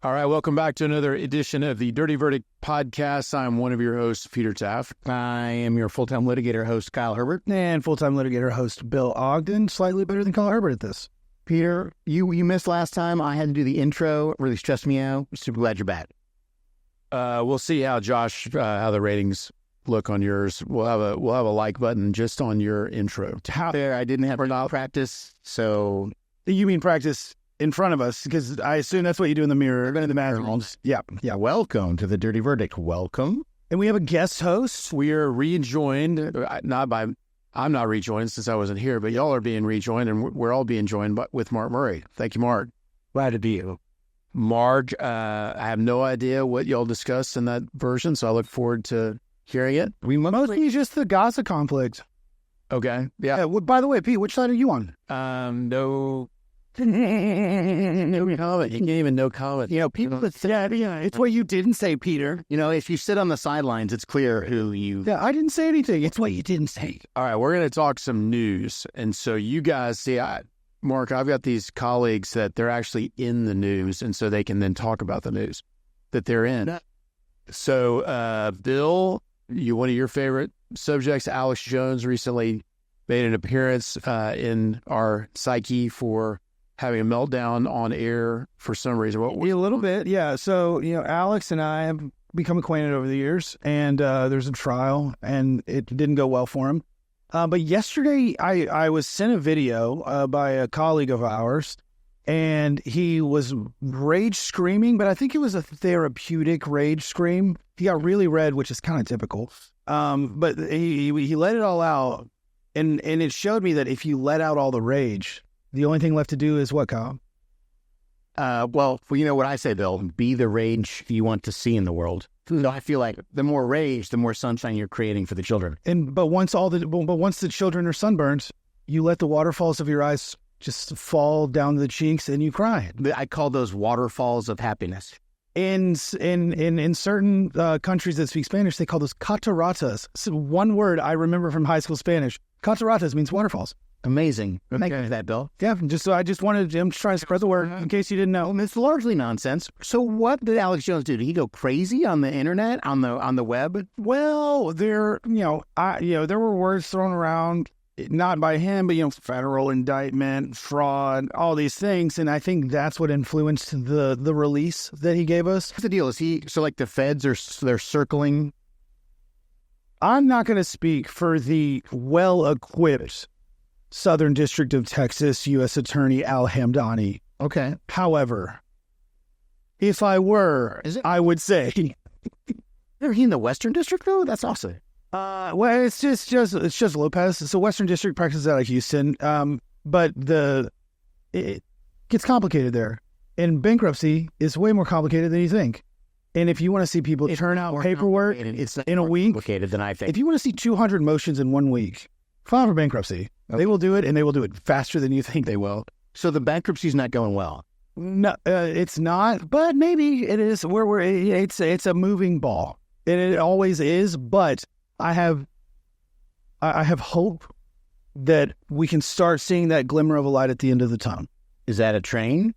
All right, welcome back to another edition of the Dirty Verdict Podcast. I'm one of your hosts, Peter Taaffe. I am your full-time litigator host, Kyle Herbert. And full-time litigator host, Bill Ogden. Slightly better than Kyle Herbert at this. Peter, you missed last time. I had to do the intro. It really stressed me out. Super glad you're back. We'll see how Josh, how the ratings look on yours. We'll have a like button just on your intro. There, I didn't have practice, so... You mean practice in front of us, because I assume that's what you do in the mirror. In the bathroom. Yeah. Welcome to the Dirty Verdict. Welcome. And we have a guest host. We are rejoined, I'm not rejoined since I wasn't here, but y'all are being rejoined, and we're all being joined with Mark Murray. Thank you, Mark. Glad to be you. Mark, I have no idea what y'all discussed in that version, so I look forward to hearing it. We mostly just the Gaza conflict. Okay. Yeah. By the way, Pete, which side are you on? No comment. You can't even no comment. You know, people that said, It's what you didn't say, Peter. you know, if you sit on the sidelines, it's clear who you... Yeah, I didn't say anything. It's what you didn't say. All right, we're going to talk some news. And so you guys, see, Mark, I've got these colleagues that they're actually in the news, and so they can then talk about the news that they're in. So, Bill, one of your favorite subjects, Alex Jones, recently made an appearance in our psyche for having a meltdown on air for some reason. A little bit, yeah. So, Alex and I have become acquainted over the years, and there's a trial, and it didn't go well for him. But yesterday, I was sent a video by a colleague of ours, and he was rage screaming, but I think it was a therapeutic rage scream. He got really red, which is kind of typical. But he let it all out, and it showed me that if you let out all the rage, the only thing left to do is what, Kyle? Well, you know what I say, Bill? Be the rage you want to see in the world. So I feel like the more rage, the more sunshine you're creating for the children. But once the children are sunburned, you let the waterfalls of your eyes just fall down the cheeks and you cry. I call those waterfalls of happiness. In certain countries that speak Spanish, they call those cataratas. So one word I remember from high school Spanish. Cataratas means waterfalls. Amazing. Okay. Thank you for that, Bill. Yeah, I'm just trying to spread the word in case you didn't know. It's largely nonsense. So what did Alex Jones do? Did he go crazy on the internet, on the web? Well, there were words thrown around, not by him, but federal indictment, fraud, all these things, and I think that's what influenced the release that he gave us. What's the deal? Is he like the feds they're circling? I'm not going to speak for the well-equipped Southern District of Texas U.S. Attorney Al Hamdani. Okay. However, if I were, I would say, Is he in the Western District though? That's awesome. Well, it's just Lopez. So Western District practices out of Houston. But it gets complicated there. And bankruptcy is way more complicated than you think. And if you want to see people turn out paperwork in a week, complicated than I think. If you want to see 200 motions in 1 week, file for bankruptcy. Okay. They will do it, and they will do it faster than you think they will. So the bankruptcy's not going well. No, it's not. But maybe it is. It's a moving ball, and it always is. But I have hope that we can start seeing that glimmer of a light at the end of the tunnel. Is that a train?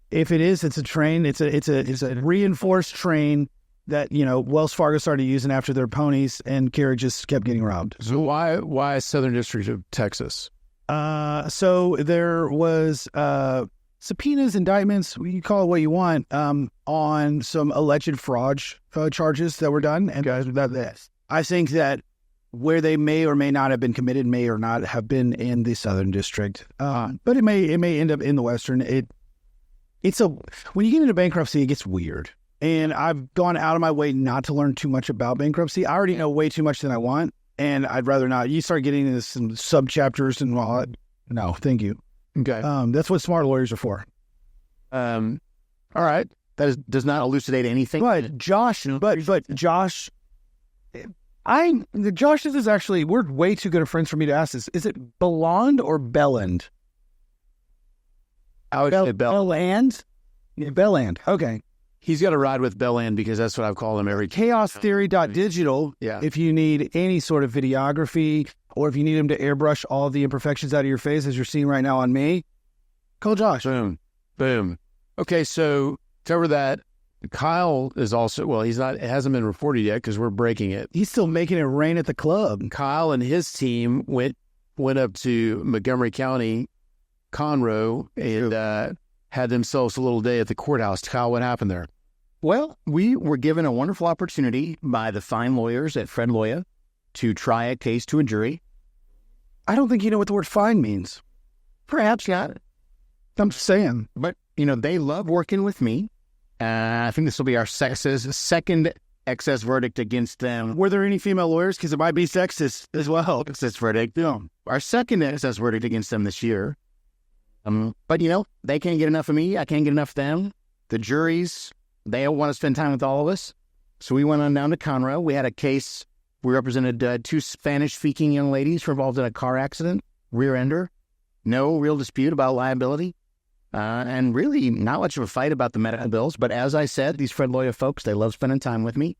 If it is, it's a train. It's a reinforced train that Wells Fargo started using after their ponies, and carriages kept getting robbed. So why Southern District of Texas? So there was subpoenas, indictments, you call it what you want, on some alleged fraud charges that were done. And I think that where they may or may not have been committed may or not have been in the Southern District, but it may end up in the Western. When you get into bankruptcy, it gets weird. And I've gone out of my way not to learn too much about bankruptcy. I already know way too much than I want, and I'd rather not. You start getting into some sub-chapters and all that. No, thank you. Okay. That's what smart lawyers are for. All right. Does not elucidate anything. But Josh, Josh, this is actually, we're way too good of friends for me to ask this. Is it Belland or Belland? I would say Belland? Yeah, Belland. Okay. He's got to ride with Belland because that's what I've called him every chaostheory.digital. Yeah. If you need any sort of videography or if you need him to airbrush all the imperfections out of your face, as you're seeing right now on me, call Josh. Boom. Okay, so cover that. Kyle is also, well, it hasn't been reported yet because we're breaking it. He's still making it rain at the club. Kyle and his team went up to Montgomery County, Conroe, and had themselves a little day at the courthouse. Kyle, what happened there? Well, we were given a wonderful opportunity by the fine lawyers at Fred Loya to try a case to a jury. I don't think you know what the word fine means. Perhaps not. I'm just saying. But, they love working with me. I think this will be our second excess verdict against them. Were there any female lawyers? Because it might be sexist as well. Excess verdict. Yeah. Our second excess verdict against them this year. But, they can't get enough of me. I can't get enough of them. The juries, they want to spend time with all of us. So we went on down to Conroe. We had a case. We represented two Spanish-speaking young ladies who were involved in a car accident, rear-ender. No real dispute about liability. And really not much of a fight about the medical bills. But as I said, these Fred Loya folks, they love spending time with me.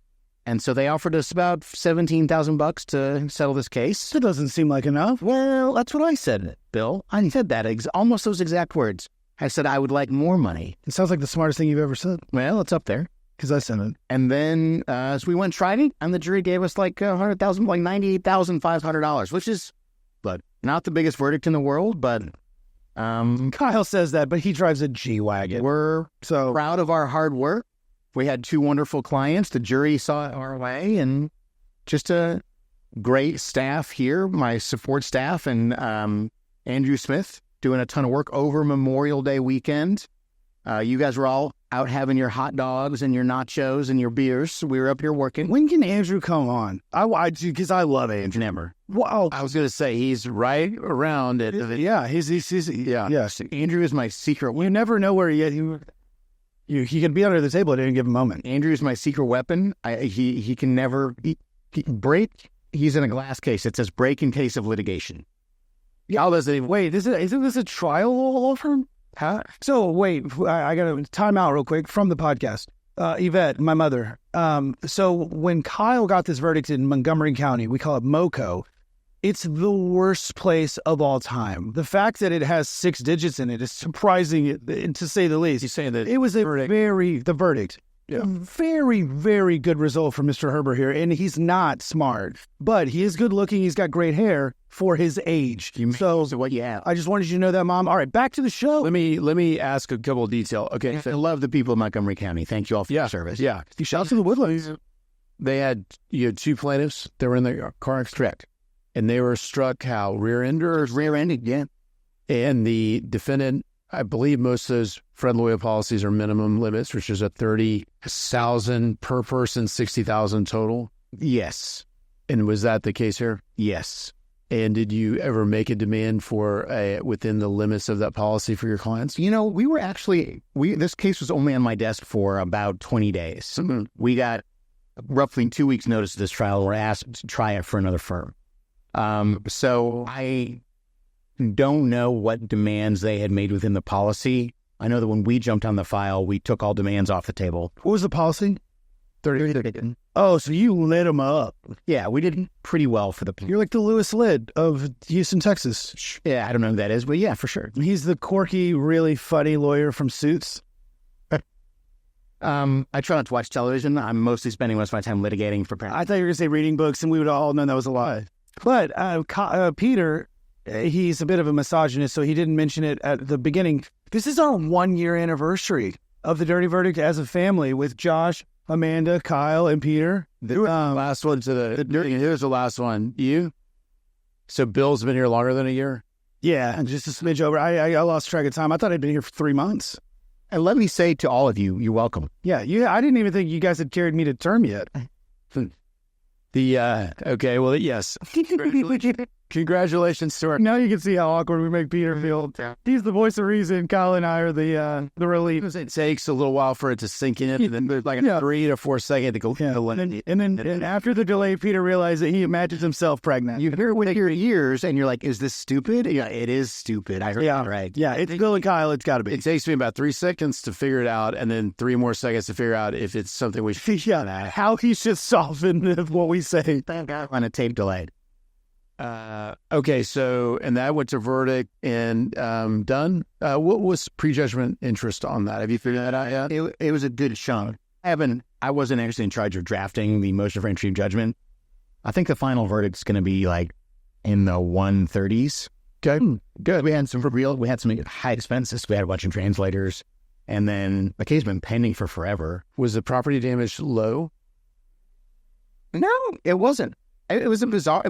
And so they offered us about $17,000 to settle this case. That doesn't seem like enough. Well, that's what I said, Bill. I said that, almost those exact words. I said I would like more money. It sounds like the smartest thing you've ever said. Well, it's up there. Because I sent it. And then as we went tried it, and the jury gave us like $100,000, like $98,500, which is not the biggest verdict in the world, but Kyle says that, but he drives a G-Wagon. We're so proud of our hard work. We had two wonderful clients. The jury saw it our way, and just a great staff here, my support staff, and Andrew Smith doing a ton of work over Memorial Day weekend. You guys were all out having your hot dogs and your nachos and your beers. We were up here working. When can Andrew come on? I do, because I love Andrew. Never. Wow. I was going to say he's right around it. Yeah, he's Yes. Andrew is my secret. You never know where he can be under the table at any given moment. Andrew is my secret weapon. He can never break. He's in a glass case. It says break in case of litigation. How does it? Wait, isn't this a trial law firm? Huh? So wait, I got to time out real quick from the podcast. Yvette, my mother. So when Kyle got this verdict in Montgomery County, we call it MoCo. It's the worst place of all time. The fact that it has 6 digits in it is surprising, to say the least. He's saying that it was the verdict. Yeah. Very, very good result for Mr. Herbert here. And he's not smart, but he is good looking. He's got great hair for his age. So what you have. I just wanted you to know that, Mom. All right, back to the show. Let me ask a couple of detail. Okay. I love the people of Montgomery County. Thank you all for your service. Yeah. Shout out to the Woodlands. They had two plaintiffs that were in the car accident. And they were struck how? Rear-enders? Rear-ended, yeah. And the defendant, I believe most of those Fred Loya policies are minimum limits, which is at $30,000 per person, $60,000 total. Yes. And was that the case here? Yes. And did you ever make a demand for within the limits of that policy for your clients? We were this case was only on my desk for about 20 days. Mm-hmm. We got roughly 2 weeks notice of this trial. We're asked to try it for another firm. So I don't know what demands they had made within the policy. I know that when we jumped on the file, we took all demands off the table. What was the policy? 30. Oh, so you lit them up. Yeah, we did pretty well for the... You're like the Lewis Lidd of Houston, Texas. Yeah, I don't know who that is, but yeah, for sure. He's the quirky, really funny lawyer from Suits. I try not to watch television. I'm mostly spending most of my time litigating for parents. I thought you were going to say reading books, and we would all know that was a lie. But Peter, he's a bit of a misogynist, so he didn't mention it at the beginning. This is our 1-year anniversary of the Dirty Verdict as a family with Josh, Amanda, Kyle, and Peter. Last one to here's the last one. You? So Bill's been here longer than a year? Yeah, just a smidge over. I lost track of time. I thought I'd been here for 3 months. And let me say to all of you, you're welcome. Yeah, I didn't even think you guys had carried me to term yet. Okay, well, yes. Congratulations, Stuart. Now you can see how awkward we make Peter feel. He's the voice of reason. Kyle and I are the relief. It takes a little while for it to sink in, and then there's like a 3 to 4 second to go. And after the delay, Peter realized that he imagines himself pregnant. You hear it with your ears, and you're like, "Is this stupid?" Yeah, it is stupid. I heard that right. Yeah, it's Bill and Kyle. It's got to be. It takes me about 3 seconds to figure it out, and then 3 more seconds to figure out if it's something we should. How he should soften what we say. On a tape delay. Okay, so, and that went to verdict and done. What was prejudgment interest on that? Have you figured that out yet? It was a good chunk. I wasn't actually in charge of drafting the motion for entry of judgment. I think the final verdict's going to be like in the 130s. Okay, good. We had some high expenses. We had a bunch of translators, and then the case has been pending for forever. Was the property damage low? No, it wasn't. It was bizarre.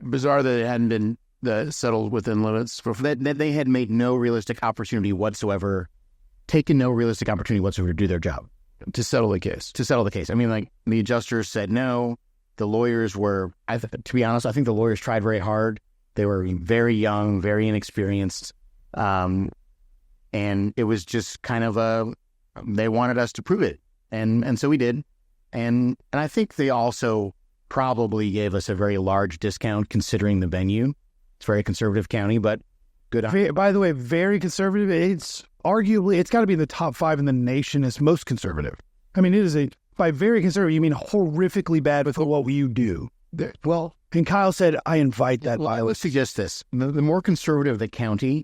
Bizarre that it hadn't been settled within limits. That they had made no realistic opportunity whatsoever, taken no realistic opportunity whatsoever to do their job. To settle the case. I mean, like, the adjusters said no. The lawyers were, to be honest, I think the lawyers tried very hard. They were very young, very inexperienced. And it was just kind of they wanted us to prove it. And so we did. And I think they also probably gave us a very large discount considering the venue. It's a very conservative county, but good. By the way, very conservative. It's arguably, it's got to be in the top 5 in the nation as most conservative. I mean, it is by very conservative, you mean horrifically bad with what you do. Well, and Kyle said, I invite that I would violence. suggest this. The more conservative the county,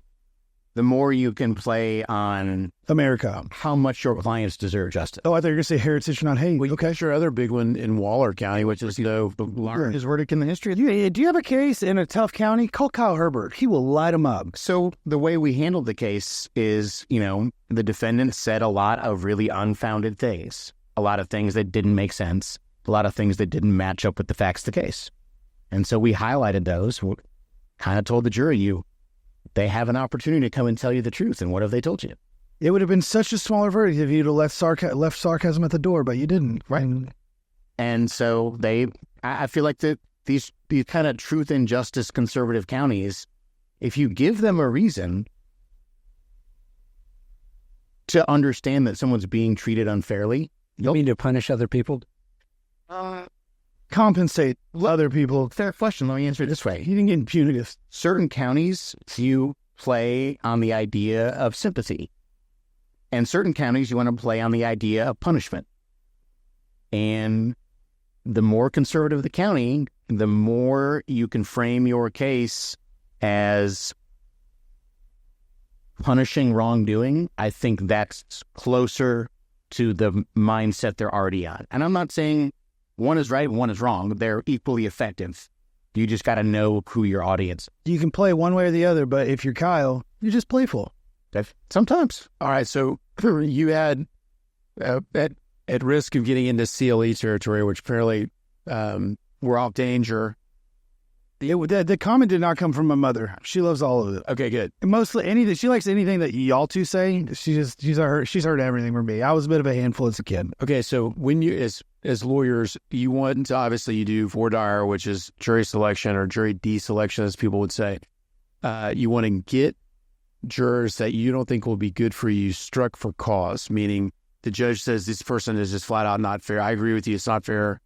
the more you can play on America. how much your clients deserve justice. Oh, I thought you were going to say heritage, not hate. Well, okay, sure. Other big one in Waller County, which is the largest verdict in the history. Do you have a case in a tough county? Call Kyle Herbert. He will light them up. So the way we handled the case is, the defendant said a lot of really unfounded things, a lot of things that didn't make sense, a lot of things that didn't match up with the facts of the case. And so we highlighted those, kind of told the jury, they have an opportunity to come and tell you the truth. And what have they told you? It would have been such a smaller verdict if you'd have left sarcasm at the door, but you didn't. Right. And so I feel like these kind of truth and justice conservative counties, if you give them a reason to understand that someone's being treated unfairly. You mean to punish other people? Compensate other people. Fair question. Let me answer it this way. You didn't get punitive. Certain counties, you play on the idea of sympathy. And certain counties, you want to play on the idea of punishment. And the more conservative the county, the more you can frame your case as punishing wrongdoing. I think that's closer to the mindset they're already on. And I'm not saying one is right and one is wrong. They're equally effective. You just got to know who your audience is. You can play one way or the other, but if you're Kyle, you're just playful. Sometimes. All right, so you had, at risk of getting into CLE territory, which apparently we're off danger. The comment did not come from my mother. She loves all of it. Okay, good. And mostly anything. She likes anything that y'all two say. She's heard everything from me. I was a bit of a handful as a kid. Okay, so when you, as lawyers, you want to, obviously you do voir dire, which is jury selection or jury deselection, as people would say. You want to get jurors that you don't think will be good for you struck for cause, meaning the judge says this person is just flat out not fair. I agree with you. It's not fair.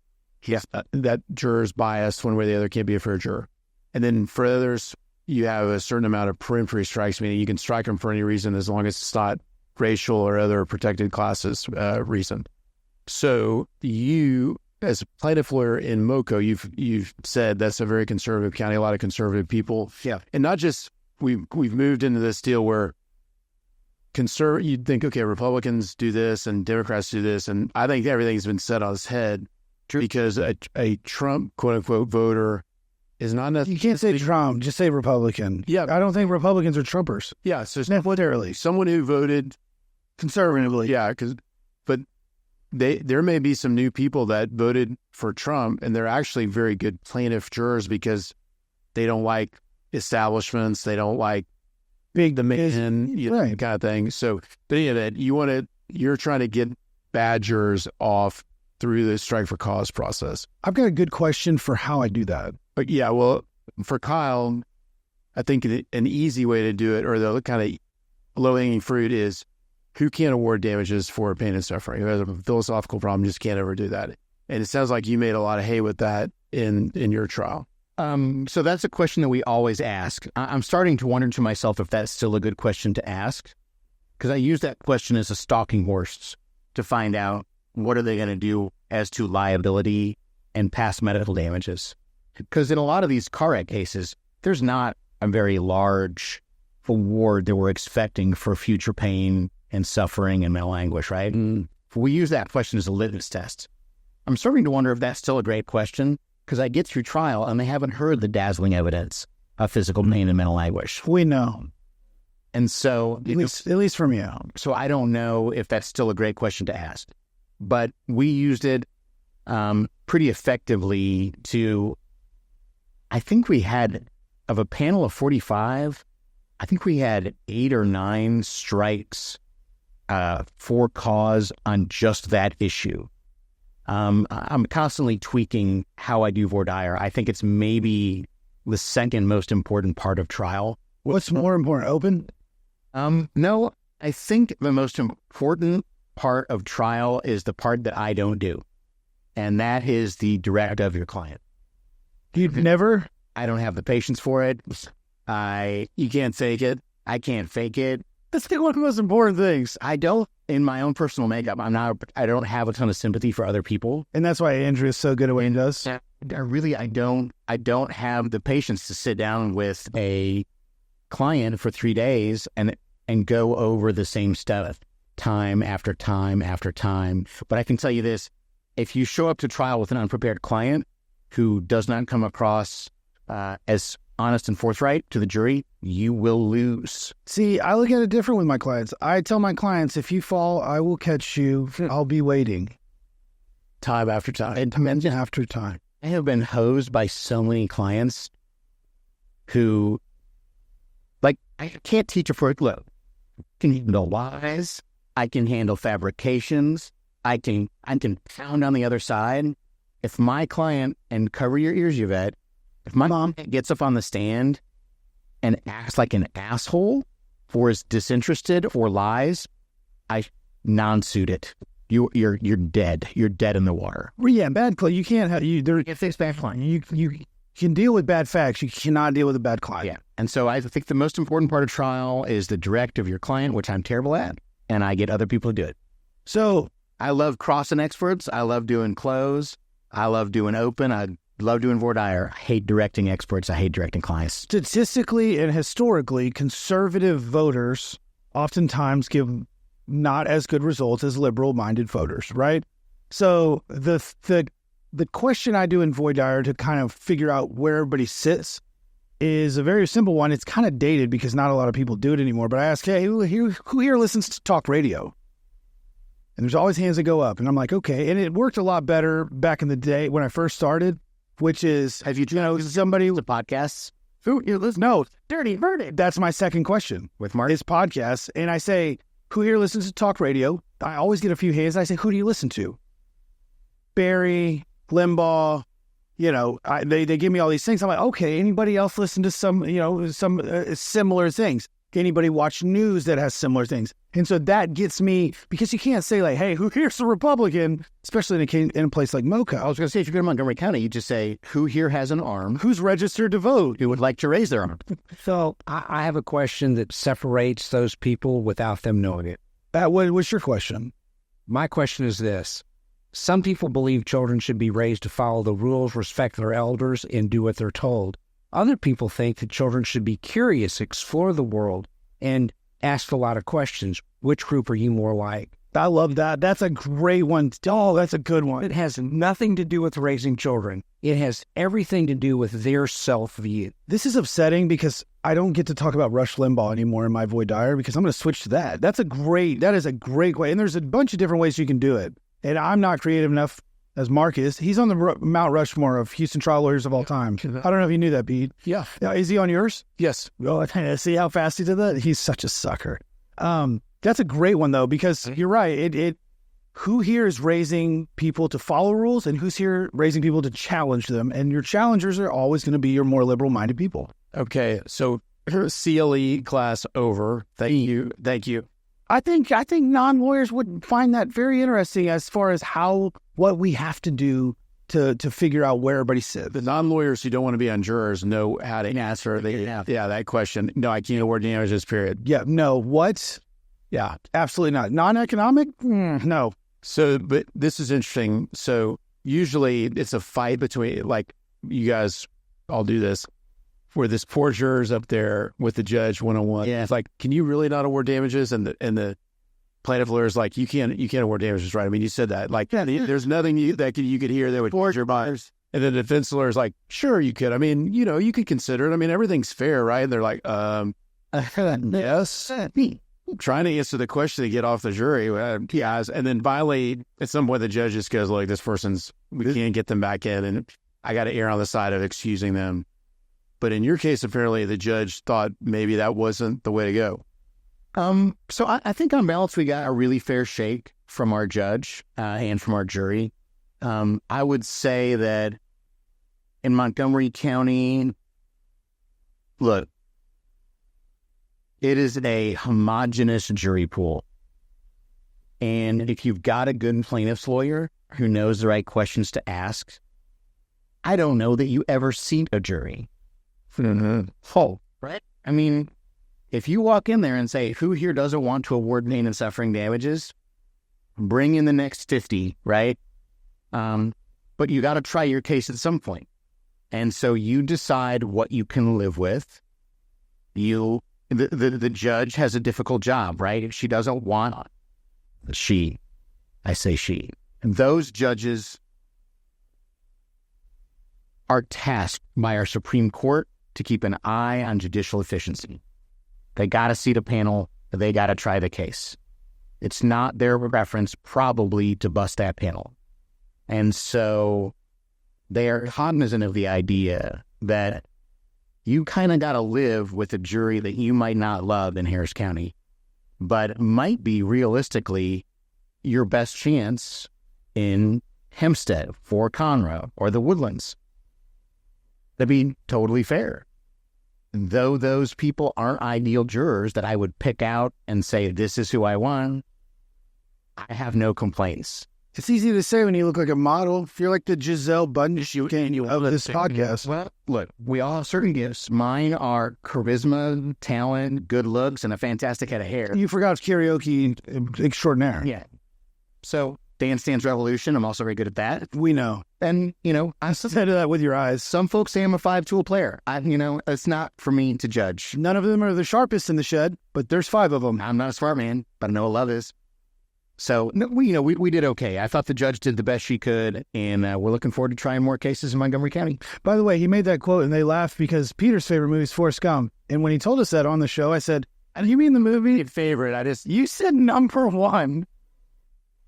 That juror's biased one way or the other, can't be a fair juror. And then for others, you have a certain amount of peremptory strikes, meaning you can strike them for any reason as long as it's not racial or other protected classes reason. So you, as a plaintiff lawyer in MoCo, you've said that's a very conservative county, a lot of conservative people. Yeah. And not just, we've moved into this deal where you'd think, okay, Republicans do this and Democrats do this. And I think everything's been set on its head. True. Because a Trump, quote unquote, voter is not necessarily. You can't say Trump, just say Republican. Yeah. I don't think Republicans are Trumpers. Yeah. So literally. Someone who voted conservatively. Yeah. But there may be some new people that voted for Trump and they're actually very good plaintiff jurors because they don't like establishments. They don't like big man, right. Kind of thing. So, but anyway, you're trying to get bad jurors off through the strike for cause process. I've got a good question for how I do that. But yeah, well, for Kyle, I think an easy way to do it, or the kind of low-hanging fruit, is who can't award damages for pain and suffering. Who has a philosophical problem just can't ever do that. And it sounds like you made a lot of hay with that in your trial. So that's a question that we always ask. I'm starting to wonder to myself if that's still a good question to ask, because I use that question as a stalking horse to find out what are they going to do as to liability and past medical damages. Because in a lot of these car wreck cases, there's not a very large award that we're expecting for future pain and suffering and mental anguish, right? And we use that question as a litmus test. I'm starting to wonder if that's still a great question, because I get through trial and they haven't heard the dazzling evidence of physical pain and mental anguish. We know. And so, At least from you. So I don't know if that's still a great question to ask, but we used it pretty effectively to, I think we had, of a panel of 45, I think we had 8 or 9 strikes for cause on just that issue. I'm constantly tweaking how I do voir dire. I think it's maybe the second most important part of trial. What's more important, open? No, I think the most important part of trial is the part that I don't do, and that is the direct of your client. You'd never? I don't have the patience for it. You can't fake it. I can't fake it. That's one of the most important things. I don't, in my own personal makeup, I don't have a ton of sympathy for other people. And that's why Andrew is so good at what he does. I don't have the patience to sit down with a client for 3 days and go over the same stuff time after time after time. But I can tell you this, if you show up to trial with an unprepared client who does not come across as honest and forthright to the jury, you will lose. See, I look at it different with my clients. I tell my clients, if you fall, I will catch you. I'll be waiting. Time after time. And time after time. I have been hosed by so many clients who, like, I can't teach a first load. I can handle lies. I can handle fabrications. I can pound on the other side. If my client, and cover your ears, Yvette, if my mom gets up on the stand and acts like an asshole or is disinterested or lies, I non-suit it. You're dead. You're dead in the water. Well, yeah, bad client. You can't have you. If there's bad client, you can deal with bad facts. You cannot deal with a bad client. Yeah, and so I think the most important part of trial is the direct of your client, which I'm terrible at, and I get other people to do it. So I love crossing experts. I love doing close. I love doing open. I love doing voir dire. I hate directing experts. I hate directing clients. Statistically and historically, conservative voters oftentimes give not as good results as liberal-minded voters, right? So the question I do in voir dire to kind of figure out where everybody sits is a very simple one. It's kind of dated because not a lot of people do it anymore. But I ask, hey, who here listens to talk radio? And there's always hands that go up. And I'm like, okay. And it worked a lot better back in the day when I first started, which is, have you somebody with podcasts? Who you listen? No, Dirty Birdie. That's my second question with Mark. Is podcasts. And I say, who here listens to talk radio? I always get a few hands. I say, who do you listen to? Barry, Limbaugh, they give me all these things. I'm like, okay, anybody else listen to some similar things? Anybody watch news that has similar things? And so that gets me, because you can't say like, hey, who here's a Republican, especially in a place like Mocha. I was going to say, if you go to Montgomery County, you just say, who here has an arm? Who's registered to vote? Who would like to raise their arm? So I have a question that separates those people without them knowing it. What's your question? My question is this. Some people believe children should be raised to follow the rules, respect their elders, and do what they're told. Other people think that children should be curious, explore the world, and ask a lot of questions. Which group are you more like? I love that. That's a great one. Oh, that's a good one. It has nothing to do with raising children. It has everything to do with their self-view. This is upsetting because I don't get to talk about Rush Limbaugh anymore in my voir dire because I'm going to switch to that. That is a great way. And there's a bunch of different ways you can do it. And I'm not creative enough as Mark is. He's on the Mount Rushmore of Houston trial lawyers of all time. I don't know if you knew that, Pete. Yeah. Is he on yours? Yes. Well, see how fast he did that? He's such a sucker. That's a great one, though, because you're right. Who here is raising people to follow rules, and who's here raising people to challenge them? And your challengers are always going to be your more liberal-minded people. Okay, so CLE class over. Thank you. I think non-lawyers would find that very interesting as far as what we have to do to figure out where everybody sits. The non-lawyers who don't want to be on jurors know how to answer that question. No, I can't award damages, period. Yeah, no, what? Yeah, absolutely not. Non-economic? No. So, but this is interesting. So usually it's a fight between, like, you guys all do this, where this poor juror's up there with the judge one-on-one. Yeah. It's like, can you really not award damages? And the plaintiff lawyer's like, you can't award damages, right? I mean, you said that. Like, there's nothing you could hear that would forge your mind. And then the defense lawyer's like, sure, you could. I mean, you could consider it. I mean, everything's fair, right? And they're like, yes. Trying to answer the question to get off the jury, guys. And then finally, at some point, the judge just goes, look, we can't get them back in. And I got to err on the side of excusing them. But in your case, apparently, the judge thought maybe that wasn't the way to go. So I think on balance, we got a really fair shake from our judge and from our jury. I would say that in Montgomery County, look, it is a homogenous jury pool. And if you've got a good plaintiff's lawyer who knows the right questions to ask, I don't know that you ever seat a jury. Oh, right? I mean, if you walk in there and say, who here doesn't want to award pain and suffering damages? Bring in the next 50, right? But you got to try your case at some point. And so you decide what you can live with. The judge has a difficult job, right? If she doesn't want, I say she. And those judges are tasked by our Supreme Court to keep an eye on judicial efficiency. They got to seat a panel. They got to try the case. It's not their preference probably to bust that panel. And so they are cognizant of the idea that you kind of got to live with a jury that you might not love in Harris County, but might be realistically your best chance in Hempstead, Fort Conroe, or the Woodlands. To be totally fair. Though those people aren't ideal jurors that I would pick out and say, this is who I want, I have no complaints. It's easy to say when you look like a model. If you're like the Giselle Bundchen of this podcast. Well, look, we all have certain gifts. Mine are charisma, talent, good looks, and a fantastic head of hair. You forgot karaoke extraordinaire. Yeah. So, Dance Dance Revolution, I'm also very good at that. We know. And, I said that with your eyes. Some folks say I'm a 5-tool player. It's not for me to judge. None of them are the sharpest in the shed, but there's 5 of them. I'm not a smart man, but I know what love is. So, we did okay. I thought the judge did the best she could, and we're looking forward to trying more cases in Montgomery County. By the way, he made that quote, and they laughed because Peter's favorite movie is Forrest Gump. And when he told us that on the show, I said, you mean the movie? Favorite. You said number 1.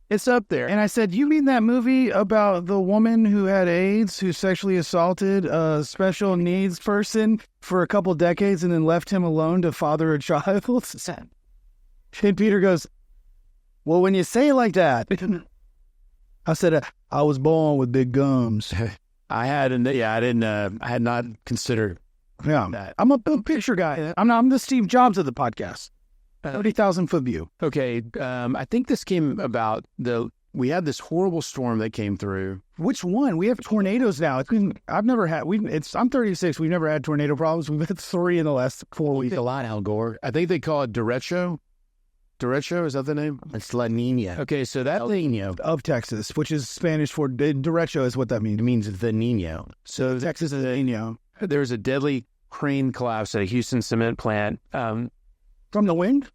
It's up there. And I said, you mean that movie about the woman who had AIDS, who sexually assaulted a special needs person for a couple decades and then left him alone to father a child? And Peter goes, well, when you say it like that, I said, I was born with big gums. I had not considered that. I'm a picture guy. I'm the Steve Jobs of the podcast. 30,000-foot view. Okay. I think this came about we had this horrible storm that came through. Which one? We have tornadoes now. I'm 36. We've never had tornado problems. We've had 3 in the last 4 weeks. A lot, Al Gore. I think they call it derecho. Derecho, is that the name? It's La Nina. Okay, so that Nino of Texas, which is Spanish for derecho, is what that means. It means the Nino. So Texas is a Nino. There was a deadly crane collapse at a Houston cement plant. From the wind?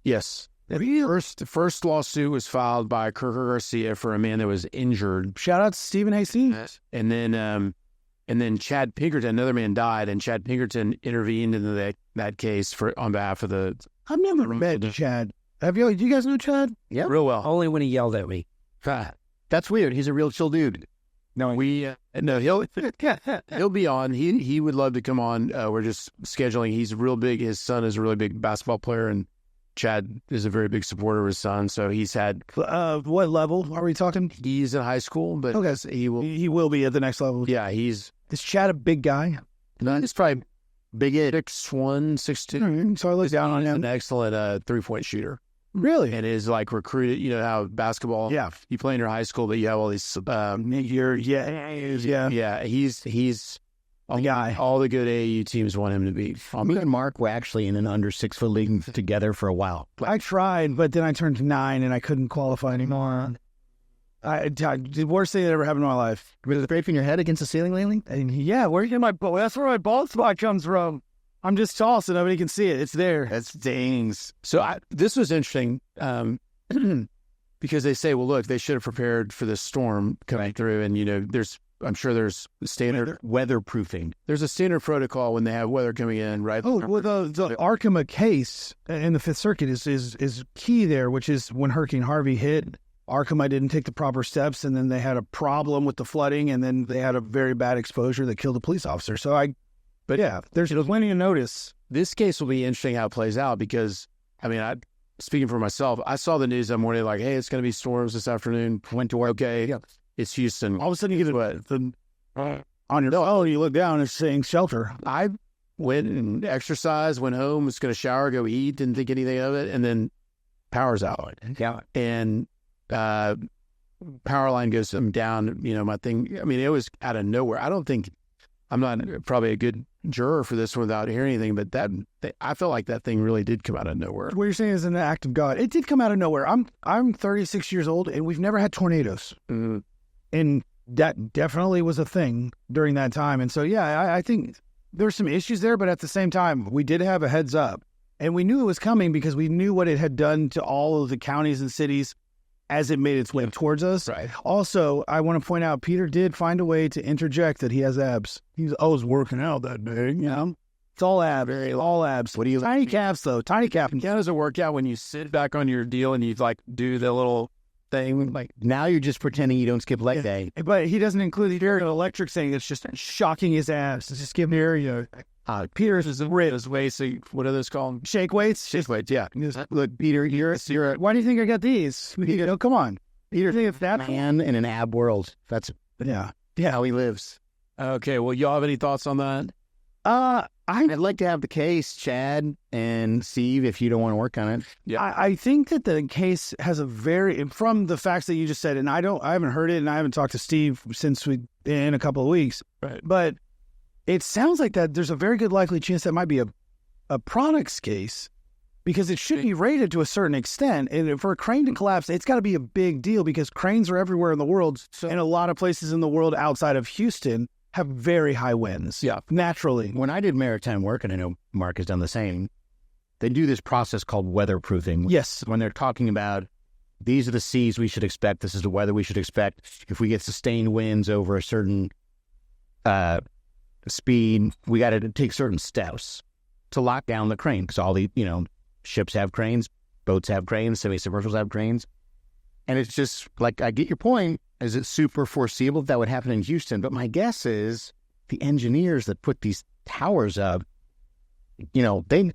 Yes. The first lawsuit was filed by Kirker Garcia for a man that was injured. Shout out to Stephen Hastings. And then Chad Pinkerton, another man died, and Chad Pinkerton intervened in that case on behalf of the. I've never met Chad. Do you guys know Chad? Yeah, real well. Only when he yelled at me. That's weird. He's a real chill dude. No, he'll be on. He would love to come on. We're just scheduling. He's real big. His son is a really big basketball player, and Chad is a very big supporter of his son. So he's had. What level are we talking? He's in high school, but he will be at the next level. Yeah, is Chad a big guy? No, he's probably big at 6'1", 6'2". So I look down on him. An excellent 3-point shooter. Really? And is like recruited, how basketball, you play in your high school, but you have all these, he's the guy. All the good AAU teams want him to be. Me and Mark were actually in an under 6-foot league together for a while. I tried, but then I turned 9 and I couldn't qualify anymore. The worst thing that ever happened in my life. Was scraping your head against the ceiling lately? And yeah, that's where my bald spot comes from. I'm just tall, so nobody can see it. It's there. That stings. So this was interesting because they say, well, look, they should have prepared for this storm coming through. And, I'm sure there's standard weatherproofing. There's a standard protocol when they have weather coming in, right? Oh, well, the Arkema case in the Fifth Circuit is key there, which is when Hurricane Harvey hit, Arkema didn't take the proper steps, and then they had a problem with the flooding, and then they had a very bad exposure that killed a police officer. But yeah, there's plenty of notice. This case will be interesting how it plays out because, speaking for myself, I saw the news that morning like, hey, it's going to be storms this afternoon. Went to work. Okay, yeah. It's Houston. All of a sudden you get on your phone, you look down, it's saying shelter. I went and exercised, went home, was going to shower, go eat, didn't think anything of it, and then power's out. Yeah. And power line goes down, my thing. It was out of nowhere. I'm not probably a good juror for this one without hearing anything, but I felt like that thing really did come out of nowhere. What you're saying is an act of God. It did come out of nowhere. I'm 36 years old, and we've never had tornadoes. Mm-hmm. And that definitely was a thing during that time. And so, yeah, I think there's some issues there, but at the same time, we did have a heads up. And we knew it was coming because we knew what it had done to all of the counties and cities as it made its way towards us. Right. Also, I want to point out, Peter did find a way to interject that he has abs. He's always working out that day, It's all abs. All abs. What do you... Tiny calves, though. Tiny calves. How does it work out when you sit back on your deal and you, do the little thing? Now you're just pretending you don't skip leg day. But he doesn't include the electric thing. It's just shocking his abs. It's just giving area. Peter's is his waist. What are those called? Shake weights? Shake weights, yeah. Look, Peter, you're why do you think I got these? Come on. Peter, think it's that man in an ab world. That's how he lives. Okay, well, y'all have any thoughts on that? I'd like to have the case, Chad and Steve, if you don't want to work on it. Yeah, I think that the case has from the facts that you just said, and I haven't heard it, and I haven't talked to Steve since in a couple of weeks. Right. But it sounds like that there's a very good likely chance that might be a products case because it should be rated to a certain extent. And for a crane to collapse, it's got to be a big deal because cranes are everywhere in the world, and a lot of places in the world outside of Houston have very high winds. Yeah. Naturally. When I did maritime work, and I know Mark has done the same, they do this process called weatherproofing. Yes. When they're talking about these are the seas we should expect, this is the weather we should expect. If we get sustained winds over a certain speed, we got to take certain steps to lock down the crane. Because all the, ships have cranes, boats have cranes, semi-submersibles have cranes. And it's just I get your point. Is it super foreseeable that would happen in Houston? But my guess is the engineers that put these towers up, they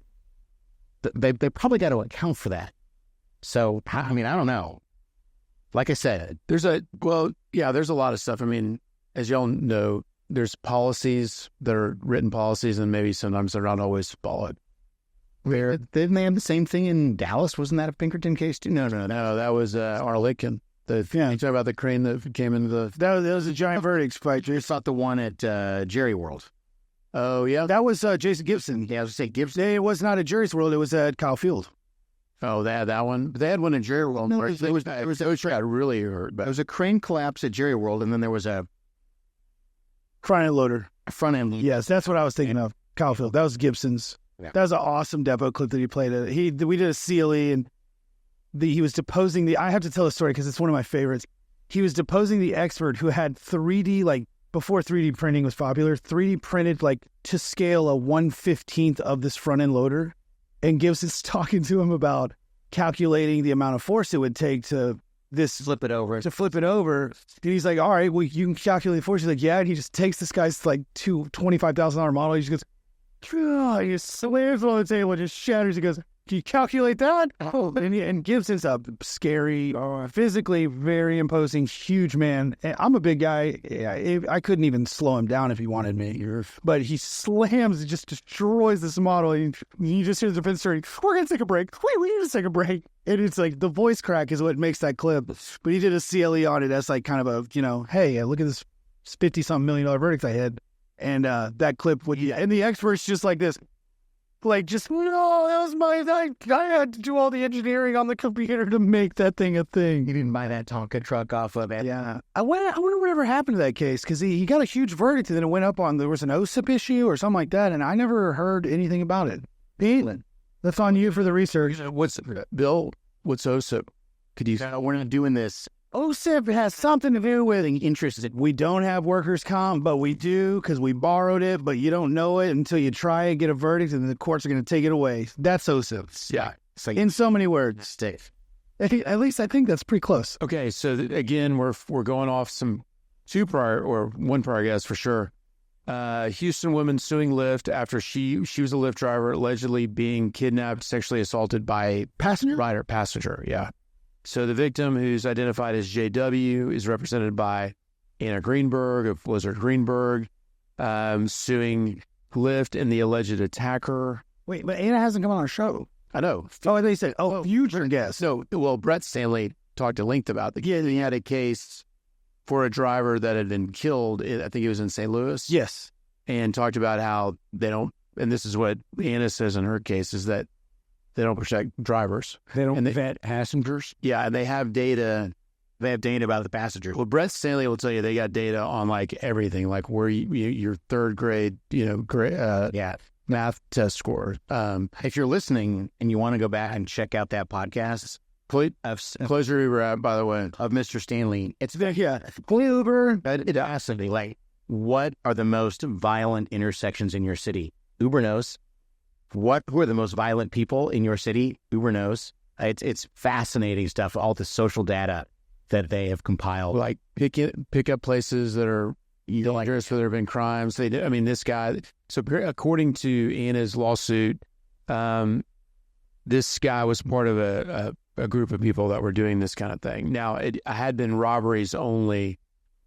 probably got to account for that. So, I don't know. Like I said, there's a lot of stuff. As y'all know, there's policies that are written policies, and maybe sometimes they're not always followed. Didn't they have the same thing in Dallas? Wasn't that a Pinkerton case too? No, that was Arlington. You talking about the crane that came into the... That was a giant verdict fight. I thought the one at Jerry World. Oh, yeah? That was Jason Gibson. Yeah, I was going to say Gibson. It was not at Jerry's World. It was at Kyle Field. Oh, they had that one? They had one at Jerry World. No, it got really hurt. But there was a crane collapse at Jerry World, and then there was a... front-end loader. Front-end loader. Yes, that's what I was thinking of. Kyle Field. That was Gibson's. Yeah. That was an awesome depot clip that he played. We did a CLE, and he was deposing I have to tell the story because it's one of my favorites. He was deposing the expert who had 3D, before 3D printing was popular, 3D printed, to scale a 1/15th of this front-end loader. And Gibson's talking to him about calculating the amount of force it would take to flip it over. And he's like, all right, well, you can calculate the force. He's like, yeah. And he just takes this guy's, $25,000 model. He just goes, he slams on the table and just shatters. He goes, can you calculate that? Oh, and Gibson's a scary, physically very imposing, huge man. And I'm a big guy. I couldn't even slow him down if he wanted me. But he slams and just destroys this model. And you just hear the defense attorney, we're going to take a break. We need to take a break. And it's the voice crack is what makes that clip. But he did a CLE on it as kind of a, hey, look at this $50-something million verdict I had. And that clip would, and the expert's just like this. Like, just, no, that was I had to do all the engineering on the computer to make that thing a thing. He didn't buy that Tonka truck off of it. Yeah. I wonder whatever happened to that case, because he got a huge verdict and then it went up on, there was an OSIP issue or something like that, and I never heard anything about it. Pete, that's on you for the research. What's OSIP? Could you? No, we're not doing this. OSIP has something to do with interest. We don't have workers' comp, but we do because we borrowed it, but you don't know it until you try and get a verdict, and the courts are going to take it away. That's OSIP. Yeah. It's like In so many words. At least I think that's pretty close. Okay, so again, we're going off one prior, I guess, for sure. Houston woman suing Lyft after she was a Lyft driver, allegedly being kidnapped, sexually assaulted by passenger. Yeah. So the victim, who's identified as JW, is represented by Anna Greenberg of Blizzard Greenberg, suing Lyft and the alleged attacker. Wait, but Anna hasn't come on our show. I know. Oh, they said, future guest. No, well, Brett Stanley talked at length about he had a case for a driver that had been killed. I think it was in St. Louis. Yes. And talked about how they don't, and this is what Anna says in her case, is that they don't protect drivers. They don't vet passengers. Yeah, and they have data. they have data about the passengers. Well, Brett Stanley will tell you they got data on like everything, like where your third grade, math test score. If you're listening and you want to go back and check out that podcast, close your Uber app, by the way, of Mr. Stanley. It's Uber. It fascinating. Like, what are the most violent intersections in your city? Uber knows. Who are the most violent people in your city? Uber knows. It's fascinating stuff. All the social data that they have compiled. Like pick up places that are dangerous where there have been crimes. This guy. So according to Anna's lawsuit, this guy was part of a group of people that were doing this kind of thing. Now, it had been robberies only.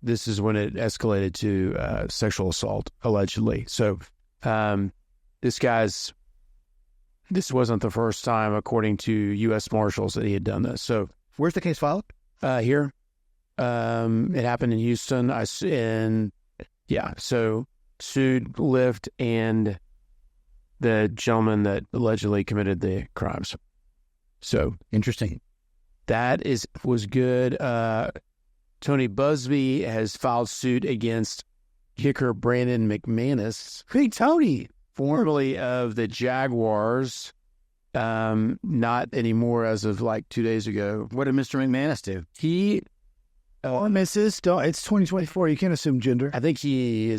This is when it escalated to sexual assault, allegedly. So this wasn't the first time, according to U.S. Marshals, that he had done this. So where's the case filed? Here. It happened in Houston. So sued Lyft and the gentleman that allegedly committed the crimes. So interesting. That was good. Tony Busby has filed suit against kicker Brandon McManus. Hey, Tony. Formerly of the Jaguars. Not anymore as of like 2 days ago. What did Mr. McManus do? He... or Mrs. It's 2024. You can't assume gender. I think he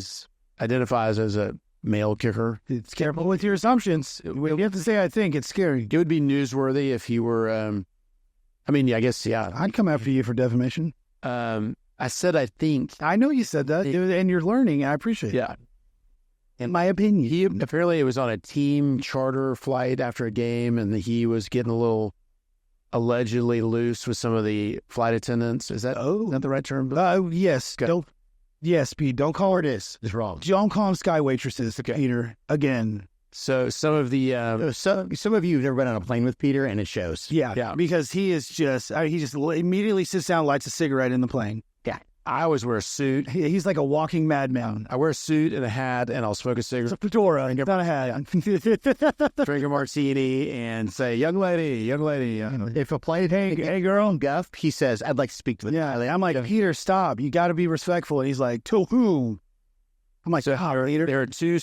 identifies as a male kicker. It's careful with your assumptions. You have to say, I think. It's scary. It would be newsworthy if he were... I guess, yeah. I'd come after you for defamation. I said I think. I know you said that, and you're learning. I appreciate it. Yeah. In my opinion. Apparently it was on a team charter flight after a game, and he was getting a little allegedly loose with some of the flight attendants. Is that the right term? Yes. Yes, Pete. Don't call her this. It's wrong. Don't call them sky waitresses, okay. Peter. Again. So some of the some of you have never been on a plane with Peter, and it shows. Yeah. Because he just immediately sits down, lights a cigarette in the plane. Yeah. I always wear a suit. He's like a walking madman. I wear a suit and a hat, and I'll smoke a cigarette. It's a fedora, not a hat. Drink a martini and say, young lady. If a plane, hey girl, Guff, he says, I'd like to speak to the I'm like, Peter, stop. You got to be respectful. And he's like, to whom? I'm like, Peter. There are two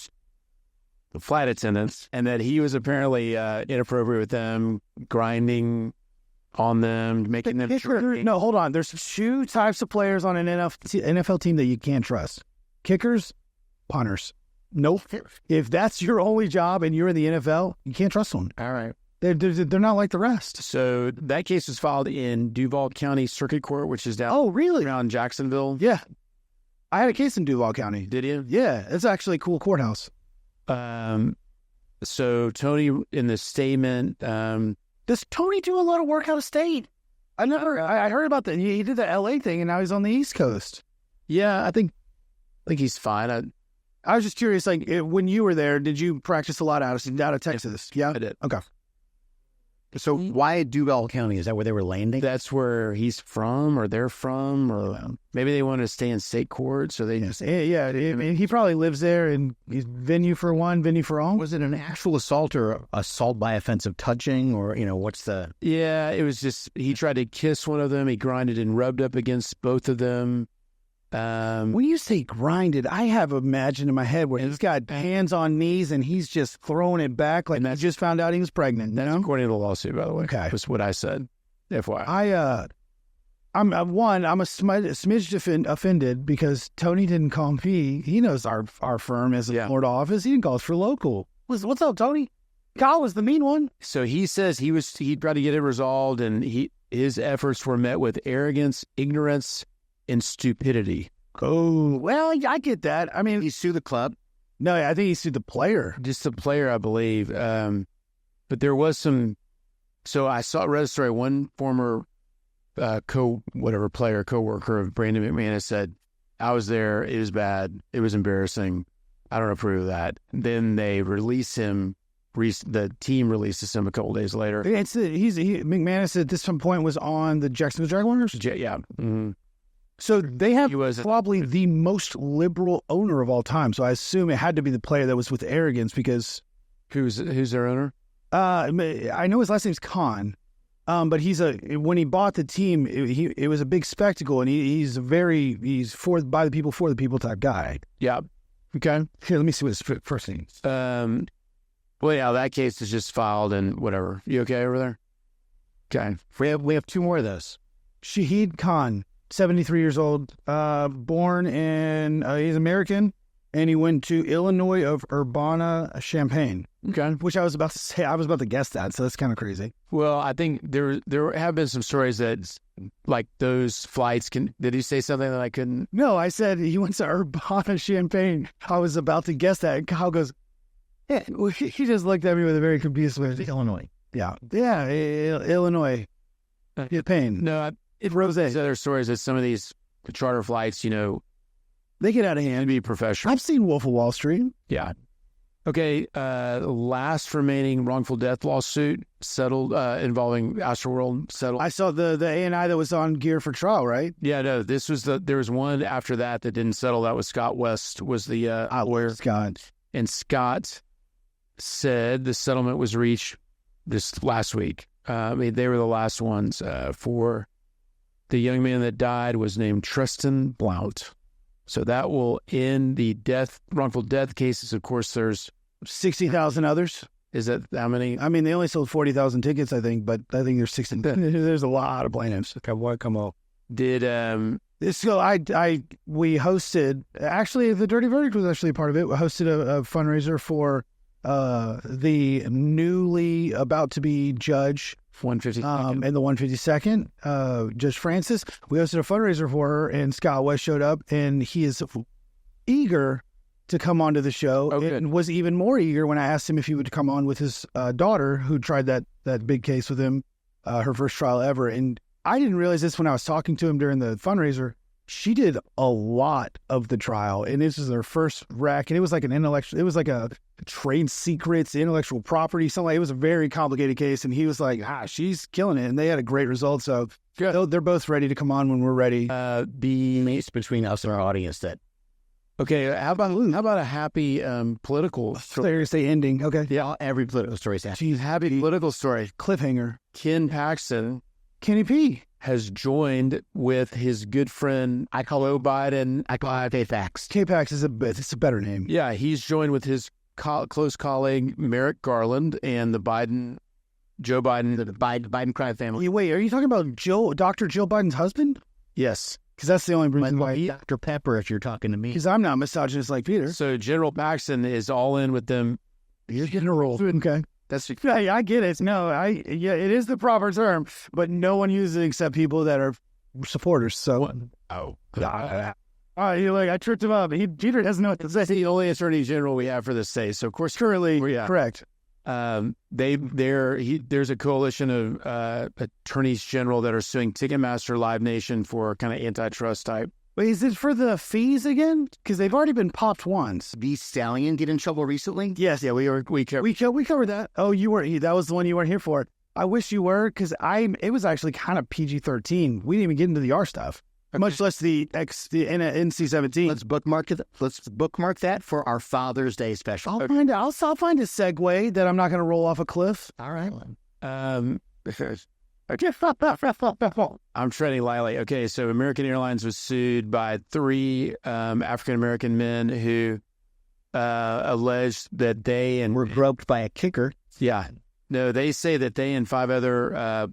flight attendants, and that he was apparently inappropriate with them, grinding on them, making them drink. No, hold on. There's two types of players on an NFL team that you can't trust. Kickers, punters. Nope. If that's your only job and you're in the NFL, you can't trust them. All right. They're not like the rest. So that case was filed in Duval County Circuit Court, which is down around Jacksonville. Yeah. I had a case in Duval County. Did you? Yeah. It's actually a cool courthouse. So Tony, in the statement, does Tony do a lot of work out of state? I heard about that. He did the LA thing, and now he's on the East Coast. Yeah, I think he's fine. I was just curious, like when you were there, did you practice a lot out of Texas? Yeah, I did. Okay. So why Duval County? Is that where they were landing? That's where he's from, or they're from, or maybe they want to stay in state court, so they just... Yeah, he probably lives there, and he's venue for one, venue for all. Was it an actual assault or assault by offensive touching, or, what's the... Yeah, it was just, he tried to kiss one of them, he grinded and rubbed up against both of them. When you say grinded, I have imagined in my head where he's got hands on knees and he's just throwing it back like he just found out he was pregnant. That's according to the lawsuit, by the way. Okay, was what I said. FYI, I'm a smidge offended because Tony didn't call me. He knows our firm as a Florida office. He didn't call us for local. What's up, Tony? Kyle was the mean one. So he says he tried to get it resolved, and his efforts were met with arrogance, ignorance, and stupidity. Oh, well, I get that. I mean, he sued the club. No, I think he sued the player. Just the player, I believe. But there was some. So I read a story. One former coworker of Brandon McManus said, "I was there. It was bad. It was embarrassing. I don't approve of that." Then they release him. The team releases him a couple days later. McManus at this point was on the Jacksonville Jaguars. Yeah. Mm-hmm. So they have probably the most liberal owner of all time. So I assume it had to be the player that was with arrogance because... Who's their owner? I know his last name's Khan, but when he bought the team, it was a big spectacle, and he's by the people, for the people type guy. Yeah. Okay. Here, let me see what his first name is. Well, yeah, that case is just filed and whatever. You okay over there? Okay. We have two more of those. Shahid Khan. 73 years old, born in, he's American, and he went to Illinois of Urbana-Champaign. Okay. Which I was about to say, I was about to guess that, so that's kind of crazy. Well, I think there have been some stories that, like, those flights did he say something that I couldn't? No, I said he went to Urbana-Champaign. I was about to guess that, and Kyle goes, yeah, he just looked at me with a very confused way. Illinois. Yeah, Illinois. Pain. No, Rosé. Other stories that some of these charter flights, they get out of hand. Be professional. I've seen Wolf of Wall Street. Yeah. Okay. Last remaining wrongful death lawsuit settled involving Astroworld settled. I saw the A&I that was on gear for trial, right? Yeah. No. There was one after that didn't settle. That was Scott West was the lawyer. Scott. And Scott said the settlement was reached this last week. They were the last ones for. The young man that died was named Tristan Blount. So that will end the wrongful death cases. Of course, there's 60,000 others. Is that how many? I mean, they only sold 40,000 tickets, I think, but I think there's 60. There's a lot of plaintiffs. Okay, what come up? We hosted, actually, the Dirty Verdict was actually a part of it. We hosted a fundraiser for the newly about to be judge 152nd. And the 152nd, Judge Francis. We hosted a fundraiser for her, and Scott West showed up, and he is eager to come onto the show, and was even more eager when I asked him if he would come on with his daughter, who tried that big case with him, her first trial ever. And I didn't realize this when I was talking to him during the fundraiser. She did a lot of the trial, and this is her first rec, and it was like a trade secrets, intellectual property, something. It was a very complicated case, and he was like, she's killing it, and they had a great result. So they're both ready to come on when we're ready. Be mates between us and our audience. Okay, how about a happy political story? They're going to say ending. Okay. Yeah, every political story is happy. She's happy political story. Cliffhanger. Ken Paxton. Kenny P. has joined with his good friend, I call K-Pax. K-Pax is a better name. Yeah, he's joined with his close colleague, Merrick Garland, and Joe Biden, the Biden crime family. Wait, are you talking about Dr. Jill Biden's husband? Yes. Because that's the only reason why. Dr. Pepper, if you're talking to me. Because I'm not misogynist like Peter. So General Paxton is all in with them. You're getting a roll. Okay. Yeah, I get it. No, it is the proper term, but no one uses it except people that are supporters. So, you're like, I tripped him up. Peter doesn't know what to say. That's the only attorney general we have for this state. So, of course, currently, correct. There's a coalition of attorneys general that are suing Ticketmaster, Live Nation for kind of antitrust type. Wait, is it for the fees again? Because they've already been popped once. The Stallion get in trouble recently? Yes, yeah, we covered that. Oh, that was the one you weren't here for. I wish you were, because it was actually kind of PG-13. We didn't even get into the R stuff, much less the NC-17. Let's bookmark it. Let's bookmark that for our Father's Day special. I'll find a segue that I'm not going to roll off a cliff. All right. I'm treading lightly. Okay, so American Airlines was sued by 3 African-American men who alleged that they and Were groped by a kicker. Yeah. No, they say that they and 5 other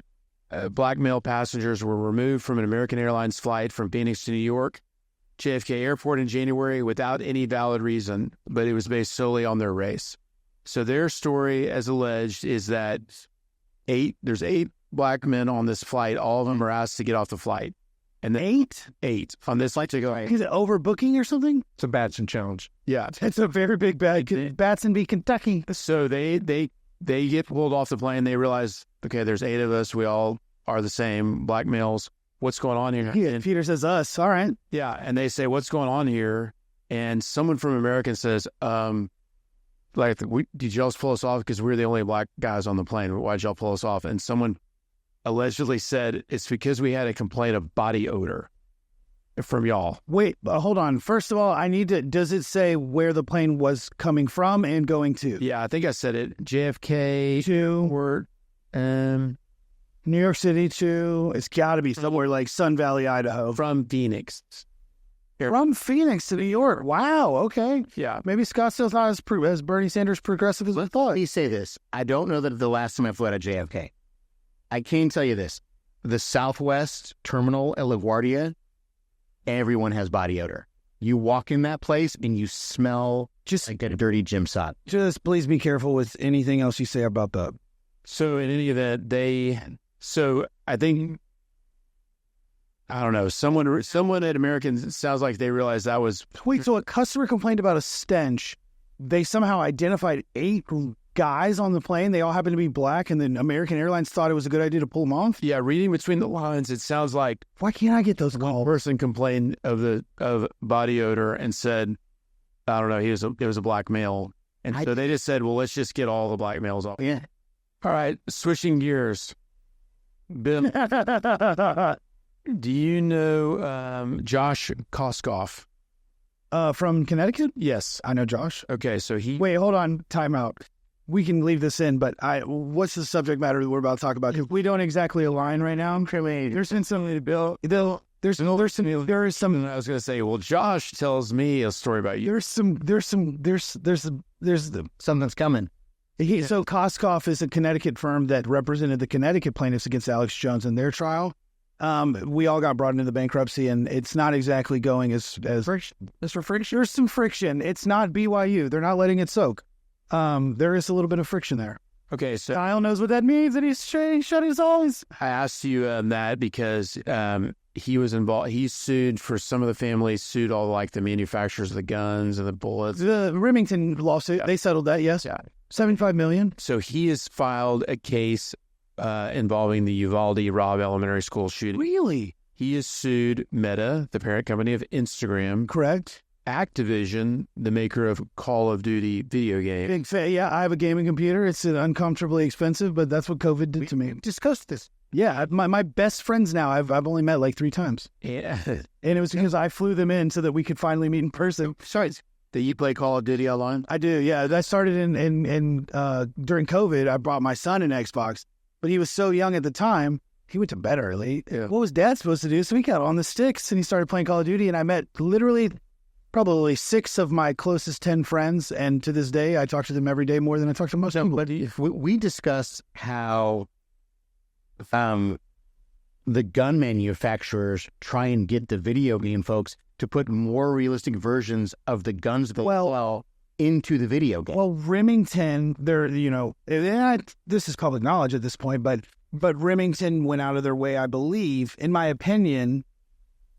black male passengers were removed from an American Airlines flight from Phoenix to New York, JFK Airport in January without any valid reason, but it was based solely on their race. So their story, as alleged, is that there's 8 black men on this flight. All of them are asked to get off the flight. And then 8 on this flight to go. Is it overbooking or something? It's a Batson challenge. Yeah. It's a very big bag. Batson v. Kentucky. So they get pulled off the plane. They realize, okay, there's 8 of us. We all are the same black males. What's going on here? Yeah, Peter says us. All right. Yeah. And they say, what's going on here? And someone from American says, did y'all pull us off because we're the only black guys on the plane? Why'd y'all pull us off? And someone allegedly said it's because we had a complaint of body odor from y'all. Wait, hold on. First of all, does it say where the plane was coming from and going to? Yeah, I think I said it. JFK to New York City to, it's got to be somewhere like Sun Valley, Idaho. From Phoenix. From Phoenix to New York. Wow, okay. Yeah. Maybe Scottsdale's not as Bernie Sanders progressive as I thought. Let me say this. I don't know that the last time I flew out of JFK. I can tell you this. The Southwest Terminal at LaGuardia, everyone has body odor. You walk in that place and you smell just like a dirty gym sock. Just please be careful with anything else you say about that. So in any event, I think, I don't know, someone at American, it sounds like they realized that was... Wait, so a customer complained about a stench. They somehow identified 8 guys on the plane. They all happened to be black, and then American Airlines thought it was a good idea to pull them off? Yeah, reading between the lines, it sounds like... Why can't I get those calls? One person complained of body odor and said, I don't know, it was a black male. And so they just said, well, let's just get all the black males off. Yeah. All right, switching gears. Bill, do you know Josh Koskoff? From Connecticut? Yes. I know Josh. Okay, so Wait, hold on. Time out. We can leave this in, but what's the subject matter that we're about to talk about? We don't exactly align right now. There's been something, Bill. There is some. I was going to say, well, Josh tells me a story about you. There's Something's coming. So Koskoff is a Connecticut firm that represented the Connecticut plaintiffs against Alex Jones in their trial. We all got brought into the bankruptcy, and it's not exactly going as Friction. There's some friction. It's not BYU. They're not letting it soak. There is a little bit of friction there. Okay, so Kyle knows what that means, and he's shut his eyes. I asked you that because he was involved. He sued for some of the families, sued all like the manufacturers of the guns and the bullets. The Remington lawsuit, they settled that, yes. Yeah. $75 million. So he has filed a case involving the Uvalde Robb Elementary School shooting. Really? He has sued Meta, the parent company of Instagram. Correct. Activision, the maker of Call of Duty video game. Big fan. Yeah, I have a gaming computer. It's uncomfortably expensive, but that's what COVID did to me. We discussed this. Yeah, my best friends now, I've only met like 3 times. Yeah. And it was because I flew them in so that we could finally meet in person. Sorry, do you play Call of Duty online? I do, yeah. I started in during COVID. I brought my son an Xbox, but he was so young at the time. He went to bed early. Yeah. What was Dad supposed to do? So he got on the sticks and he started playing Call of Duty. And I met literally probably 6 of my closest 10 friends. And to this day, I talk to them every day more than I talk to most people. But we discussed how the gun manufacturers try and get the video game folks to put more realistic versions of the guns that well into the video game. Well, Remington, this is public knowledge at this point, but Remington went out of their way, I believe, in my opinion,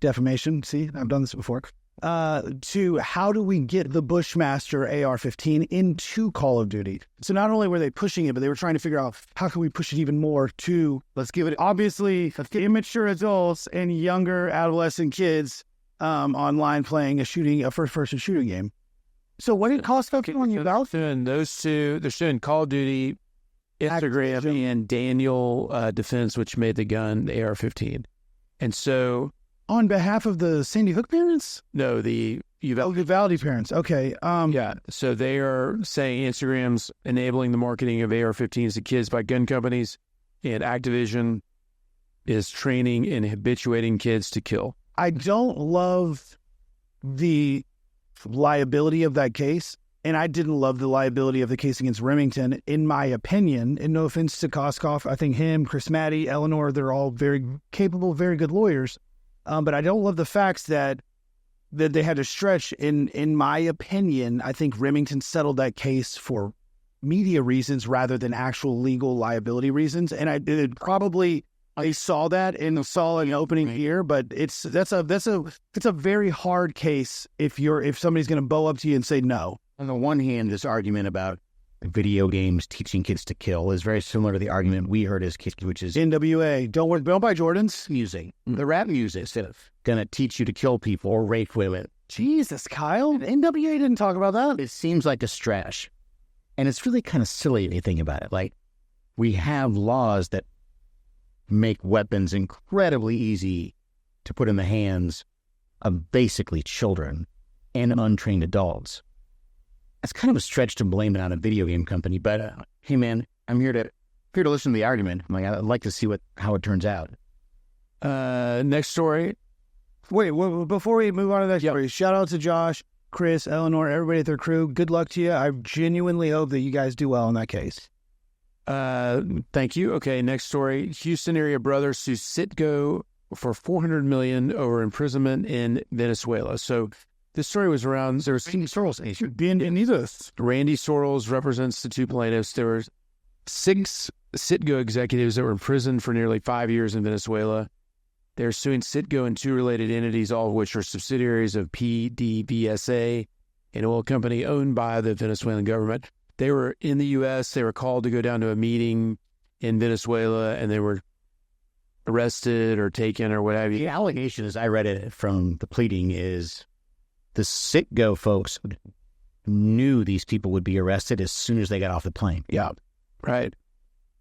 defamation, see, I've done this before, to how do we get the Bushmaster AR-15 into Call of Duty? So not only were they pushing it, but they were trying to figure out how can we push it even more to, let's give it, obviously, immature adults and younger adolescent kids online playing a first-person shooting game. So what did Koskoff on you about? They're suing Call of Duty Instagram and Daniel Defense, which made the gun the AR-15. And so... On behalf of the Sandy Hook parents? No, the Uvalde parents. Okay. Yeah. So they are saying Instagram's enabling the marketing of AR-15s to kids by gun companies, and Activision is training and habituating kids to kill. I don't love the liability of that case, and I didn't love the liability of the case against Remington, in my opinion. And no offense to Koskoff, I think him, Chris Maddy, Eleanor, they're all very capable, very good lawyers. But I don't love the facts that they had to stretch. In my opinion, I think Remington settled that case for media reasons rather than actual legal liability reasons. And I saw that and saw an opening here, but it's a very hard case if somebody's going to bow up to you and say no. On the one hand, this argument about video games teaching kids to kill is very similar to the argument we heard as kids, which is NWA. Don't buy Jordans. Music. The rap music is going to teach you to kill people or rape women. Jesus, Kyle. NWA didn't talk about that. It seems like a stretch. And it's really kind of silly if you think about it. Like, we have laws that make weapons incredibly easy to put in the hands of basically children and untrained adults. It's kind of a stretch to blame it on a video game company, but hey, man, I'm here to listen to the argument. I'd like to see how it turns out. Next story. Wait, before we move on to that story, shout out to Josh, Chris, Eleanor, everybody at their crew. Good luck to you. I genuinely hope that you guys do well in that case. Thank you. Okay, next story. Houston area brother sues Citgo for $400 million over imprisonment in Venezuela. So this story was around. There was Randy Sorrells. Randy Sorrells represents the two plaintiffs. There were 6 Citgo executives that were imprisoned for nearly 5 years in Venezuela. They're suing Citgo and 2 related entities, all of which are subsidiaries of PDVSA, an oil company owned by the Venezuelan government. They were in the U.S. They were called to go down to a meeting in Venezuela, and they were arrested or taken or what have you. The allegation, as I read it from the pleading, is the Citgo folks knew these people would be arrested as soon as they got off the plane. Yeah, right.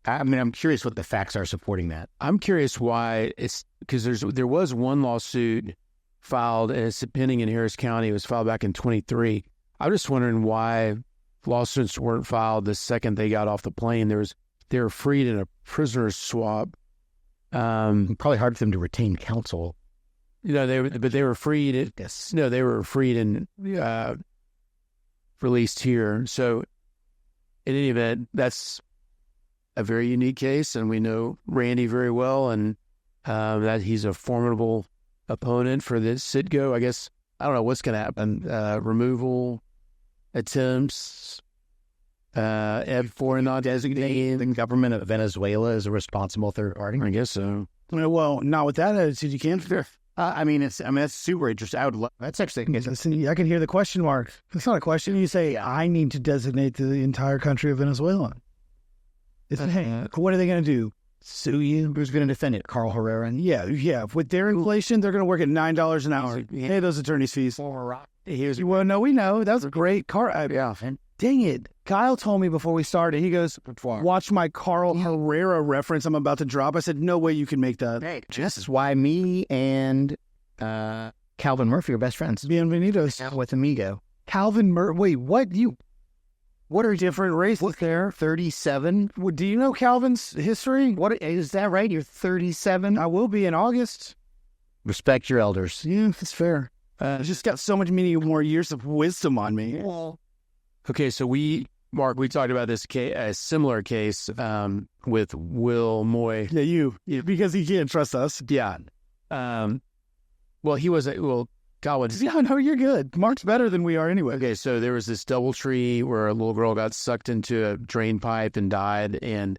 I mean, I'm curious what the facts are supporting that. I'm curious why. It's because there was one lawsuit filed, and it's pending in Harris County. It was filed back in 23. I'm just wondering why lawsuits weren't filed the second they got off the plane. They were freed in a prisoner's swap. Probably hard for them to retain counsel. They were freed. They were freed and released here. So, in any event, that's a very unique case, and we know Randy very well, and that he's a formidable opponent for this Citgo. I guess I don't know what's going to happen. Removal attempts. For not designating the government of Venezuela as a responsible third party. I guess so. Well, not with that attitude, you can't. That's super interesting. That's actually. Listen, I can hear the question mark. It's not a question. You say, I need to designate the entire country of Venezuela. Hey, what are they going to do? Sue you? Who's going to defend it? Carl Herrera? Yeah. With their inflation, they're going to work at $9 an hour. Hey, those attorney's fees. Well, no, we know. That was a great car. Dang it. Kyle told me before we started, he goes, watch my Carl Herrera reference I'm about to drop. I said, no way you can make that. Hey, this is why me and Calvin Murphy are best friends. Bienvenidos. With Amigo. Calvin Murphy. Wait, what are different races there? 37. Do you know Calvin's history? What is that right? You're 37? I will be in August. Respect your elders. Yeah, it's fair. Just got so many more years of wisdom on me. Okay, so Mark, we talked about this case, a similar case with Will Moy. Yeah, because he can't trust us. Yeah. He was God, yeah, no, you're good. Mark's better than we are anyway. Okay, so there was this DoubleTree where a little girl got sucked into a drain pipe and died, and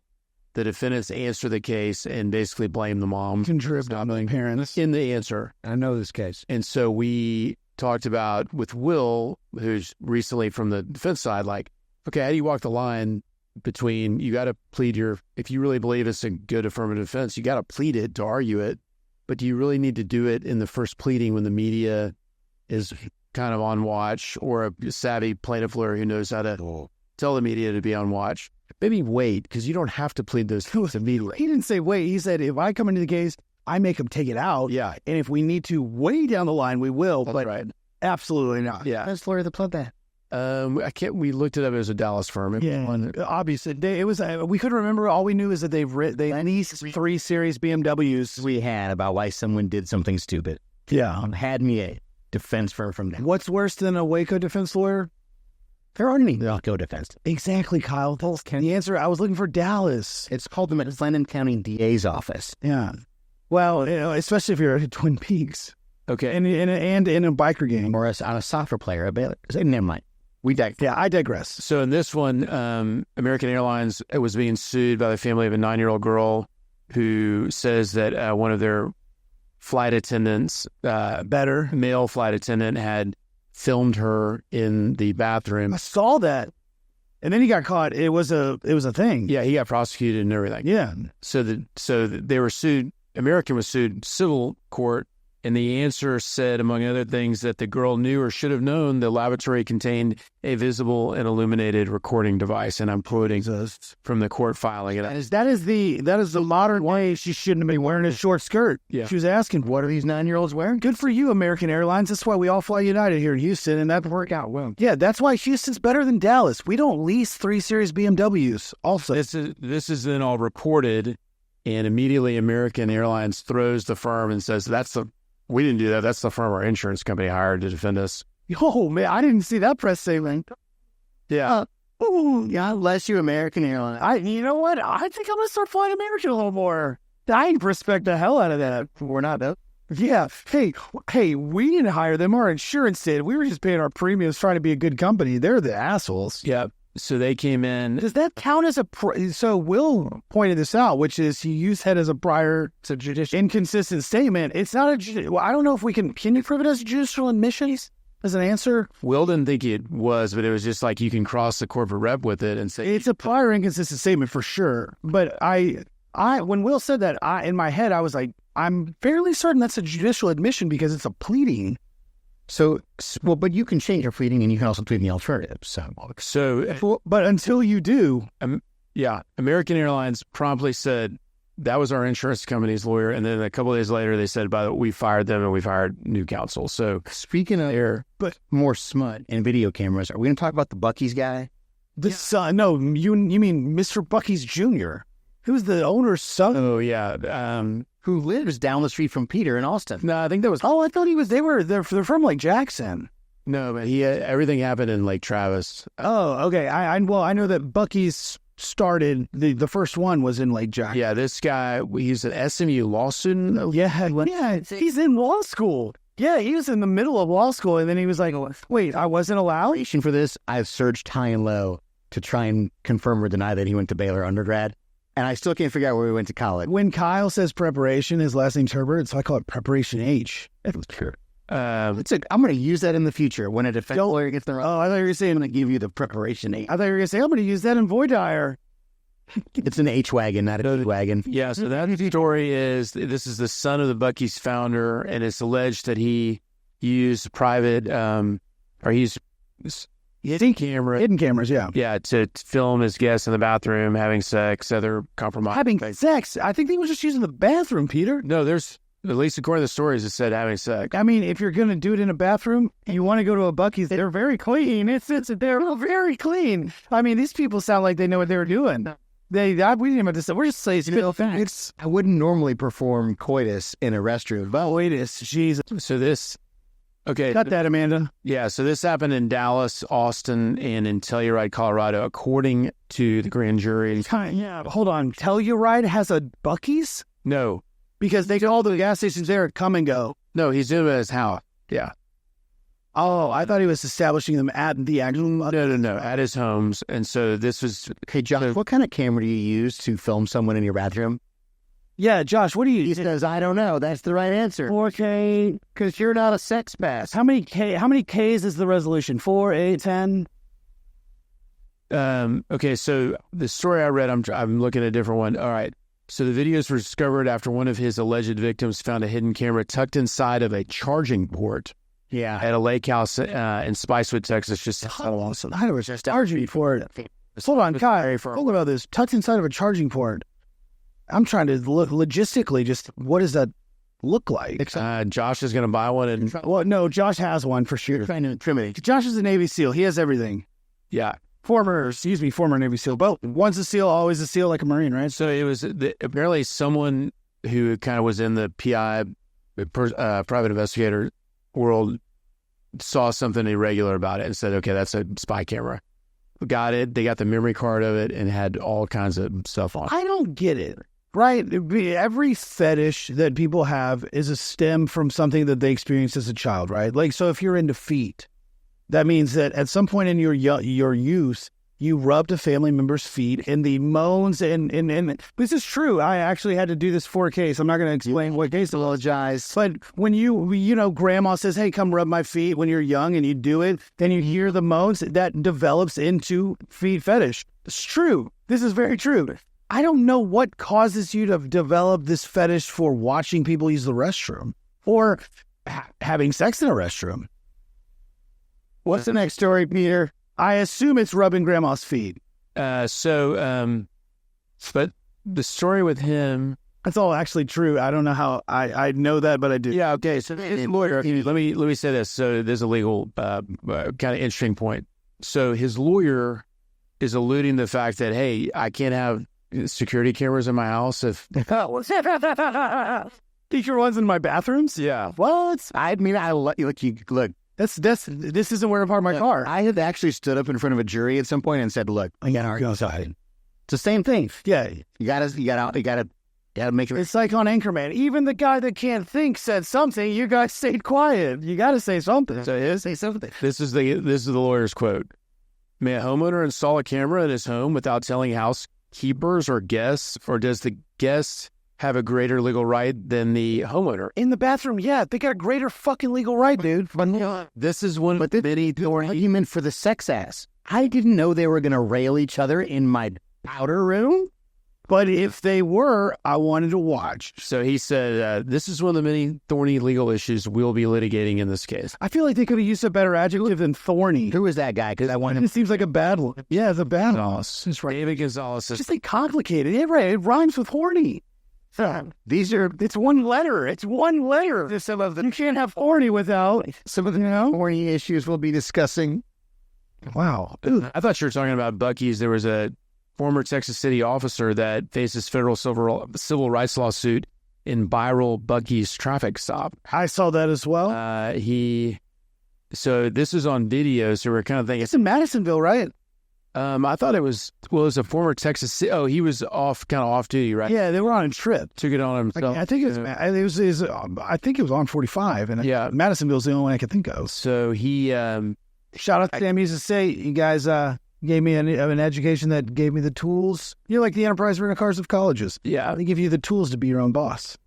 the defendants answered the case and basically blamed the mom. Contributing parents. In the answer. I know this case. And so we talked about with Will, who's recently from the defense side, like, okay, how do you walk the line between, you got to plead if you really believe it's a good affirmative defense, you got to plead it to argue it. But do you really need to do it in the first pleading when the media is kind of on watch, or a savvy plaintiff lawyer who knows how to tell the media to be on watch? maybe wait, because you don't have to plead those things immediately. He didn't say wait. He said, if I come into the case, I make them take it out. Yeah. And if we need to way down the line, we will. That's but right. absolutely not. Yeah. That's lawyer that pled that. I can't. We looked it up as a Dallas firm. Obviously, it was. We couldn't remember. All we knew is that they leased 3 Series BMWs. We had about why someone did something stupid. Yeah. Had me a defense firm from them. What's worse than a Waco defense lawyer? There aren't any Waco defense. Exactly, Kyle. The answer, I was looking for Dallas. It's called the Midland County DA's office. Yeah. Well, especially if you're at Twin Peaks. Okay. And in a biker gang. Or on a soccer player. Never mind. I digress. So in this one, American Airlines was being sued by the family of a 9-year-old girl who says that one of their flight attendants, male flight attendant, had filmed her in the bathroom. I saw that. And then he got caught. It was a thing. Yeah, he got prosecuted and everything. Yeah. So they were sued. American was sued civil court. And the answer said, among other things, that the girl knew or should have known the lavatory contained a visible and illuminated recording device. And I'm quoting from the court filing. That is the modern way. She shouldn't have been wearing a short skirt. Yeah. She was asking, what are these 9-year-olds wearing? Good for you, American Airlines. That's why we all fly United here in Houston, and that worked out well. Yeah, that's why Houston's better than Dallas. We don't lease 3 Series BMWs. Also, this is then all reported, and immediately American Airlines throws the firm and says, we didn't do that. That's the firm our insurance company hired to defend us. Oh, man, I didn't see that press statement. Yeah. God bless you, American Airlines. You know what? I think I'm going to start flying American a little more. I respect the hell out of that. We're not, though. Yeah. Hey, we didn't hire them. Our insurance did. We were just paying our premiums trying to be a good company. They're the assholes. Yeah. So they came in. Does that count as so Will pointed this out, which is he used head as a prior to judicial inconsistent statement. It's not I don't know if can you prove it as judicial admissions as an answer? Will didn't think it was, but it was just like you can cross the corporate rep with it and say. It's a prior inconsistent statement for sure. But I when Will said that, in my head, I was like, I'm fairly certain that's a judicial admission because it's a pleading. So, but you can change your pleading and you can also plead the alternative. But until you do. American Airlines promptly said that was our insurance company's lawyer. And then a couple of days later, they said, we fired them and we've hired new counsel. So speaking of more smut and video cameras, are we going to talk about the Buc-ee's guy? Son? No, you mean Mr. Buc-ee's Jr., who's the owner's son? Oh, yeah. Who lives down the street from Peter in Austin. No, I think that was... Oh, I thought they're from Lake Jackson. No, but everything happened in Lake Travis. Oh, okay. I know that Buc-ee's started, the first one was in Lake Jackson. Yeah, this guy, he's an SMU law student. Yeah, he's in law school. Yeah, he was in the middle of law school, and then he was like, wait, I wasn't allowed? For this, I've searched high and low to try and confirm or deny that he went to Baylor undergrad. And I still can't figure out where we went to college. When Kyle says preparation, his last name's Herbert, so I call it Preparation H. That's true. I'm going to use that in the future when a defense lawyer gets the wrong. Oh, I thought you were saying I'm going to give you the Preparation H. I thought you were going to say I'm going to use that in Voidire. It's an H-wagon, not a wagon. Yeah, so that story is, this is the son of the Buc-ee's founder, and it's alleged that he used private, hidden cameras, yeah. Yeah, to film his guests in the bathroom, having sex, other compromise. Having sex? I think they were just using the bathroom, Peter. No, there's, at least according to the stories, it said having sex. I mean, if you're going to do it in a bathroom, and you want to go to a Buc-ee's, they're very clean. They're very clean. I mean, these people sound like they know what they were doing. We didn't even have to say, we're just saying facts. I wouldn't normally perform coitus in a restroom. But coitus, Jesus. So this... Okay. Got that, Amanda. Yeah, so this happened in Dallas, Austin, and in Telluride, Colorado, according to the grand jury. Yeah, hold on. Telluride has a Buc-ee's? No. Because all the gas stations there come and go. No, he's doing it at his house. Yeah. Oh, I thought he was establishing them at the actual... No, at his homes. And so this was... Hey, Josh, what kind of camera do you use to film someone in your bathroom? Yeah, Josh, what do you... He says, I don't know. That's the right answer. 4K. Because you're not a sex pest. How many Ks is the resolution? 4, 8, 10? Okay, so the story I read, I'm looking at a different one. All right. So the videos were discovered after one of his alleged victims found a hidden camera tucked inside of a charging port. Yeah. At a lake house in Spicewood, Texas, just I was just charging for it. Hold on, Kyle. Hold about this. Tucked inside of a charging port. I'm trying to look logistically. Just what does that look like? Josh is going to buy one, and Well, no, Josh has one for sure. Trying to incriminate. Josh is a Navy SEAL. He has everything. yeah. Former Navy SEAL. But once a SEAL, always a SEAL, like a Marine, right? So it was apparently someone who kind of was in the PI, private investigator world, saw something irregular about it and said, okay, that's a spy camera. Got it. They got the memory card of it and had all kinds of stuff on it. I don't get it. Right? Every fetish that people have is a stem from something that they experienced as a child, right? Like, so if you're into feet, that means that at some point in your youth, you rubbed a family member's feet, and the moans and this is true. I actually had to do this for a case. I'm not going to explain what case. Apologize. But when grandma says, hey, come rub my feet when you're young, and you do it, then you hear the moans, that develops into feet fetish. It's true. This is very true. I don't know what causes you to develop this fetish for watching people use the restroom or having sex in a restroom. What's the next story, Peter? I assume it's rubbing grandma's feet. But the story with him, That's all actually true. I don't know how I know that, but I do. yeah, okay. So his lawyer, let me say this. So there's a legal kind of interesting point. So his lawyer is alluding to the fact that, hey, I can't have security cameras in my house if Teacher ones in my bathrooms? yeah. What? I mean, look. This isn't where I park my car. I have actually stood up in front of a jury at some point and said, "Look, I got to argue outside." It's the same thing. Yeah. You gotta make it. It's like on Anchorman. Even the guy that can't think said something. You guys stayed quiet. You got to say something. So Say something. this is the lawyer's quote. May a homeowner install a camera in his home without telling housekeepers or guests, or does the guest have a greater legal right than the homeowner? In the bathroom, yeah. They got a greater fucking legal right, dude. This is one But the argument for the sex ass. I didn't know they were going to rail each other in my powder room. But if they were, I wanted to watch. So he said, this is one of the many thorny legal issues we'll be litigating in this case. I feel like they could have used a better adjective than thorny. Who was that guy? Because I wanted him. It seems like a bad one. Yeah, it's a bad one. Gonzalez. That's right. David Gonzalez says, Just like complicated. Yeah, right. It rhymes with horny. It's one letter. It's one letter. You can't have horny without Some of the horny issues we'll be discussing. Wow. I thought you were talking about Buc-ee's. There was a former Texas City officer that faces federal civil rights lawsuit in viral Buc-ee's traffic stop. I saw that as well. So this is on video, so we're kind of thinking, It's in Madisonville, right? I thought it was a former Texas City. Oh, he was off duty, right? Yeah, they were on a trip. Took it on himself. I think I think it was on 45, and Yeah. Madisonville's the only one I could think of. So he, Shout out to Sam. He used to say, you guys gave me an education that gave me the tools. You're like the enterprise rental cars of colleges. yeah. They give you the tools to be your own boss.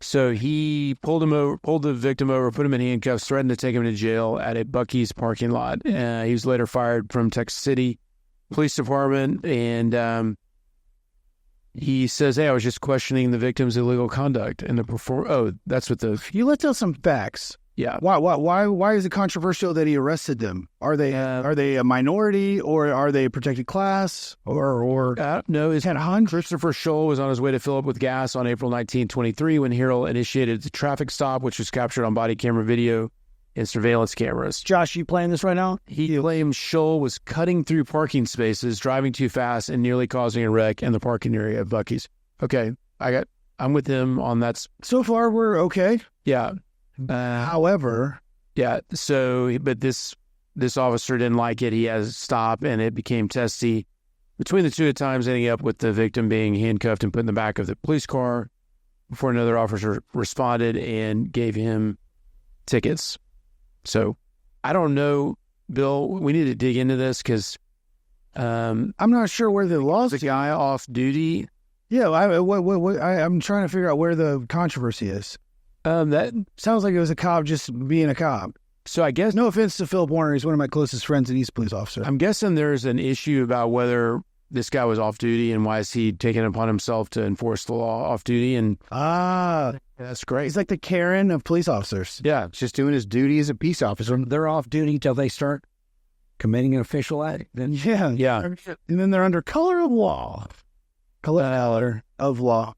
So he pulled the victim over, put him in handcuffs, threatened to take him to jail at a Buc-ee's parking lot. He was later fired from Texas City Police Department, and he says, "Hey, I was just questioning the victim's illegal conduct and that's what the You let's tell some facts. yeah." Why is it controversial that he arrested them? Are they a minority, or are they a protected class, or No, his Ted Hunt? Christopher Scholl was on his way to fill up with gas on April 19, 2023 when Harrell initiated the traffic stop, which was captured on body camera video and surveillance cameras. Josh, you playing this right now? He claimed Scholl was cutting through parking spaces, driving too fast, and nearly causing a wreck in the parking area of Buc-ee's. Okay, I'm with him on that. So far, we're okay. Yeah. However, Yeah. So, but this officer didn't like it. He had to stop, and it became testy between the two at times, ending up with the victim being handcuffed and put in the back of the police car before another officer responded and gave him tickets. So I don't know, Bill. We need to dig into this because I'm not sure where the laws. the guy off duty. Yeah, I'm trying to figure out where the controversy is. That Sounds like it was a cop just being a cop. so I guess No offense to Philip Warner. He's one of my closest friends, and he's a police officer. I'm guessing there's an issue about whether this guy was off duty and why is he taking it upon himself to enforce the law off duty. And that's great. He's like the Karen of police officers. Yeah. Just doing his duty as a peace officer. They're off duty till they start committing an official act. Then Yeah. And then they're under color of law. Color of law.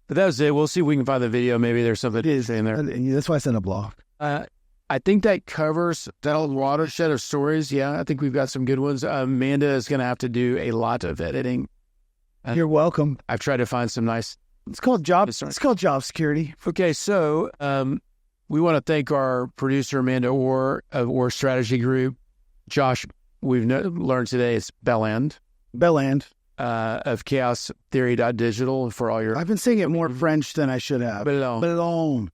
But that was it. We'll see if we can find the video. Maybe there's something It is in there. That's why I sent a blog. I think that covers that old watershed of stories. Yeah, I think we've got some good ones. Amanda is going to have to do a lot of editing. You're welcome. I've tried to find some nice. It's called job security. Okay, so we want to thank our producer Amanda Orr of Orr Strategy Group. Josh, we've learned today it's Belland of Chaos Theory.digital for all your. I've been saying it more French than I should have. Belland.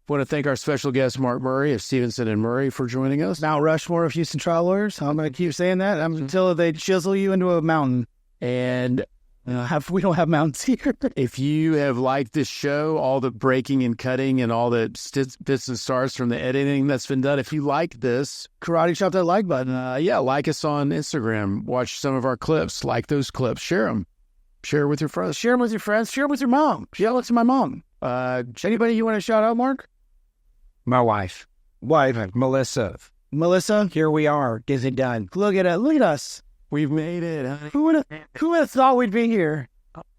Want to thank our special guest Mark Murray of Stevenson and Murray for joining us. Mount Rushmore of Houston trial lawyers. I'm going to keep saying that until they chisel you into a mountain. And we don't have mountains here. If you have liked this show, all the breaking and cutting and all the bits and starts from the editing that's been done, if you like this, Karate chop that like button. Like us on Instagram. Watch some of our clips. Like those clips. Share them. Share it with your friends. Share them with your friends. Share them with your mom. Share it to my mom. Anybody you want to shout out, Mark? My wife, Melissa. Here we are. Is it done? Look at us. We've made it. Honey. Who would have thought we'd be here?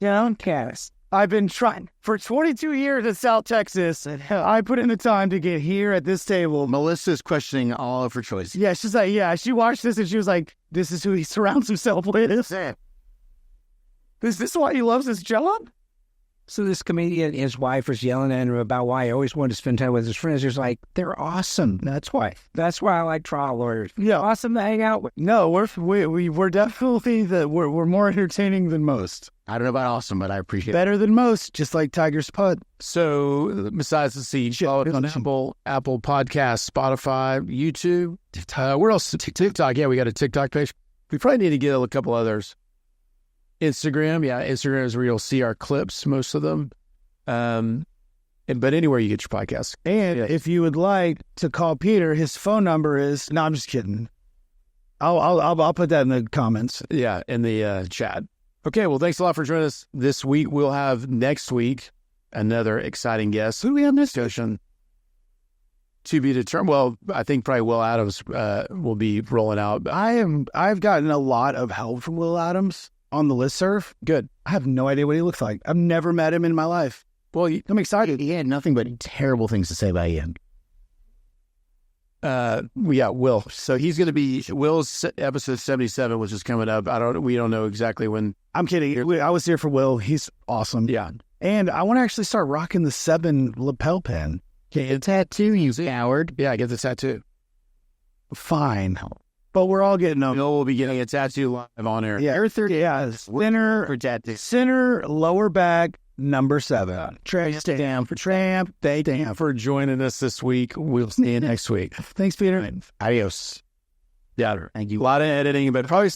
Cass. I've been trying for 22 years in South Texas. I put in the time to get here at this table. Melissa's questioning all of her choices. Yeah, she's like, she watched this and she was like, this is who he surrounds himself with. Is this why he loves his job? So this comedian, his wife was yelling at him about why he always wanted to spend time with his friends. He was like, they're awesome. That's why I like trial lawyers. Yeah. Awesome to hang out with. No, we're definitely we're more entertaining than most. I don't know about awesome, but I appreciate it. Better than most, just like Tiger's Putt. So besides the Siege, follow us on Apple Podcasts, Spotify, YouTube. Where else? TikTok. Yeah, we got a TikTok page. We probably need to get a couple others. Instagram. Yeah, Instagram is where you'll see our clips, most of them. But anywhere you get your podcasts. And if you would like to call Peter, his phone number is. No, I'm just kidding. I'll put that in the comments. Yeah, in the chat. Okay, well, thanks a lot for joining us this week. We'll have next week another exciting guest. Who do we have next discussion? To be determined. Well, I think probably Will Adams will be rolling out. I've gotten a lot of help from Will Adams on the listserv. Good. I have no idea what he looks like. I've never met him in my life. Well, I'm excited. He had nothing but terrible things to say about Ian. Will. So he's going to be Will's episode 77, which is coming up. We don't know exactly when. I'm kidding. I was here for Will. He's awesome. Yeah. And I want to actually start rocking the 7 lapel pin. Okay, a tattoo, you coward. Yeah, get the tattoo. Fine. But we're all getting them. Will be getting a tattoo live on air. Yeah, center lower back number 7. Tramp. Thank you for joining us this week. We'll see you next week. Thanks, Peter. Adios. Yeah, thank you. A lot of editing, but probably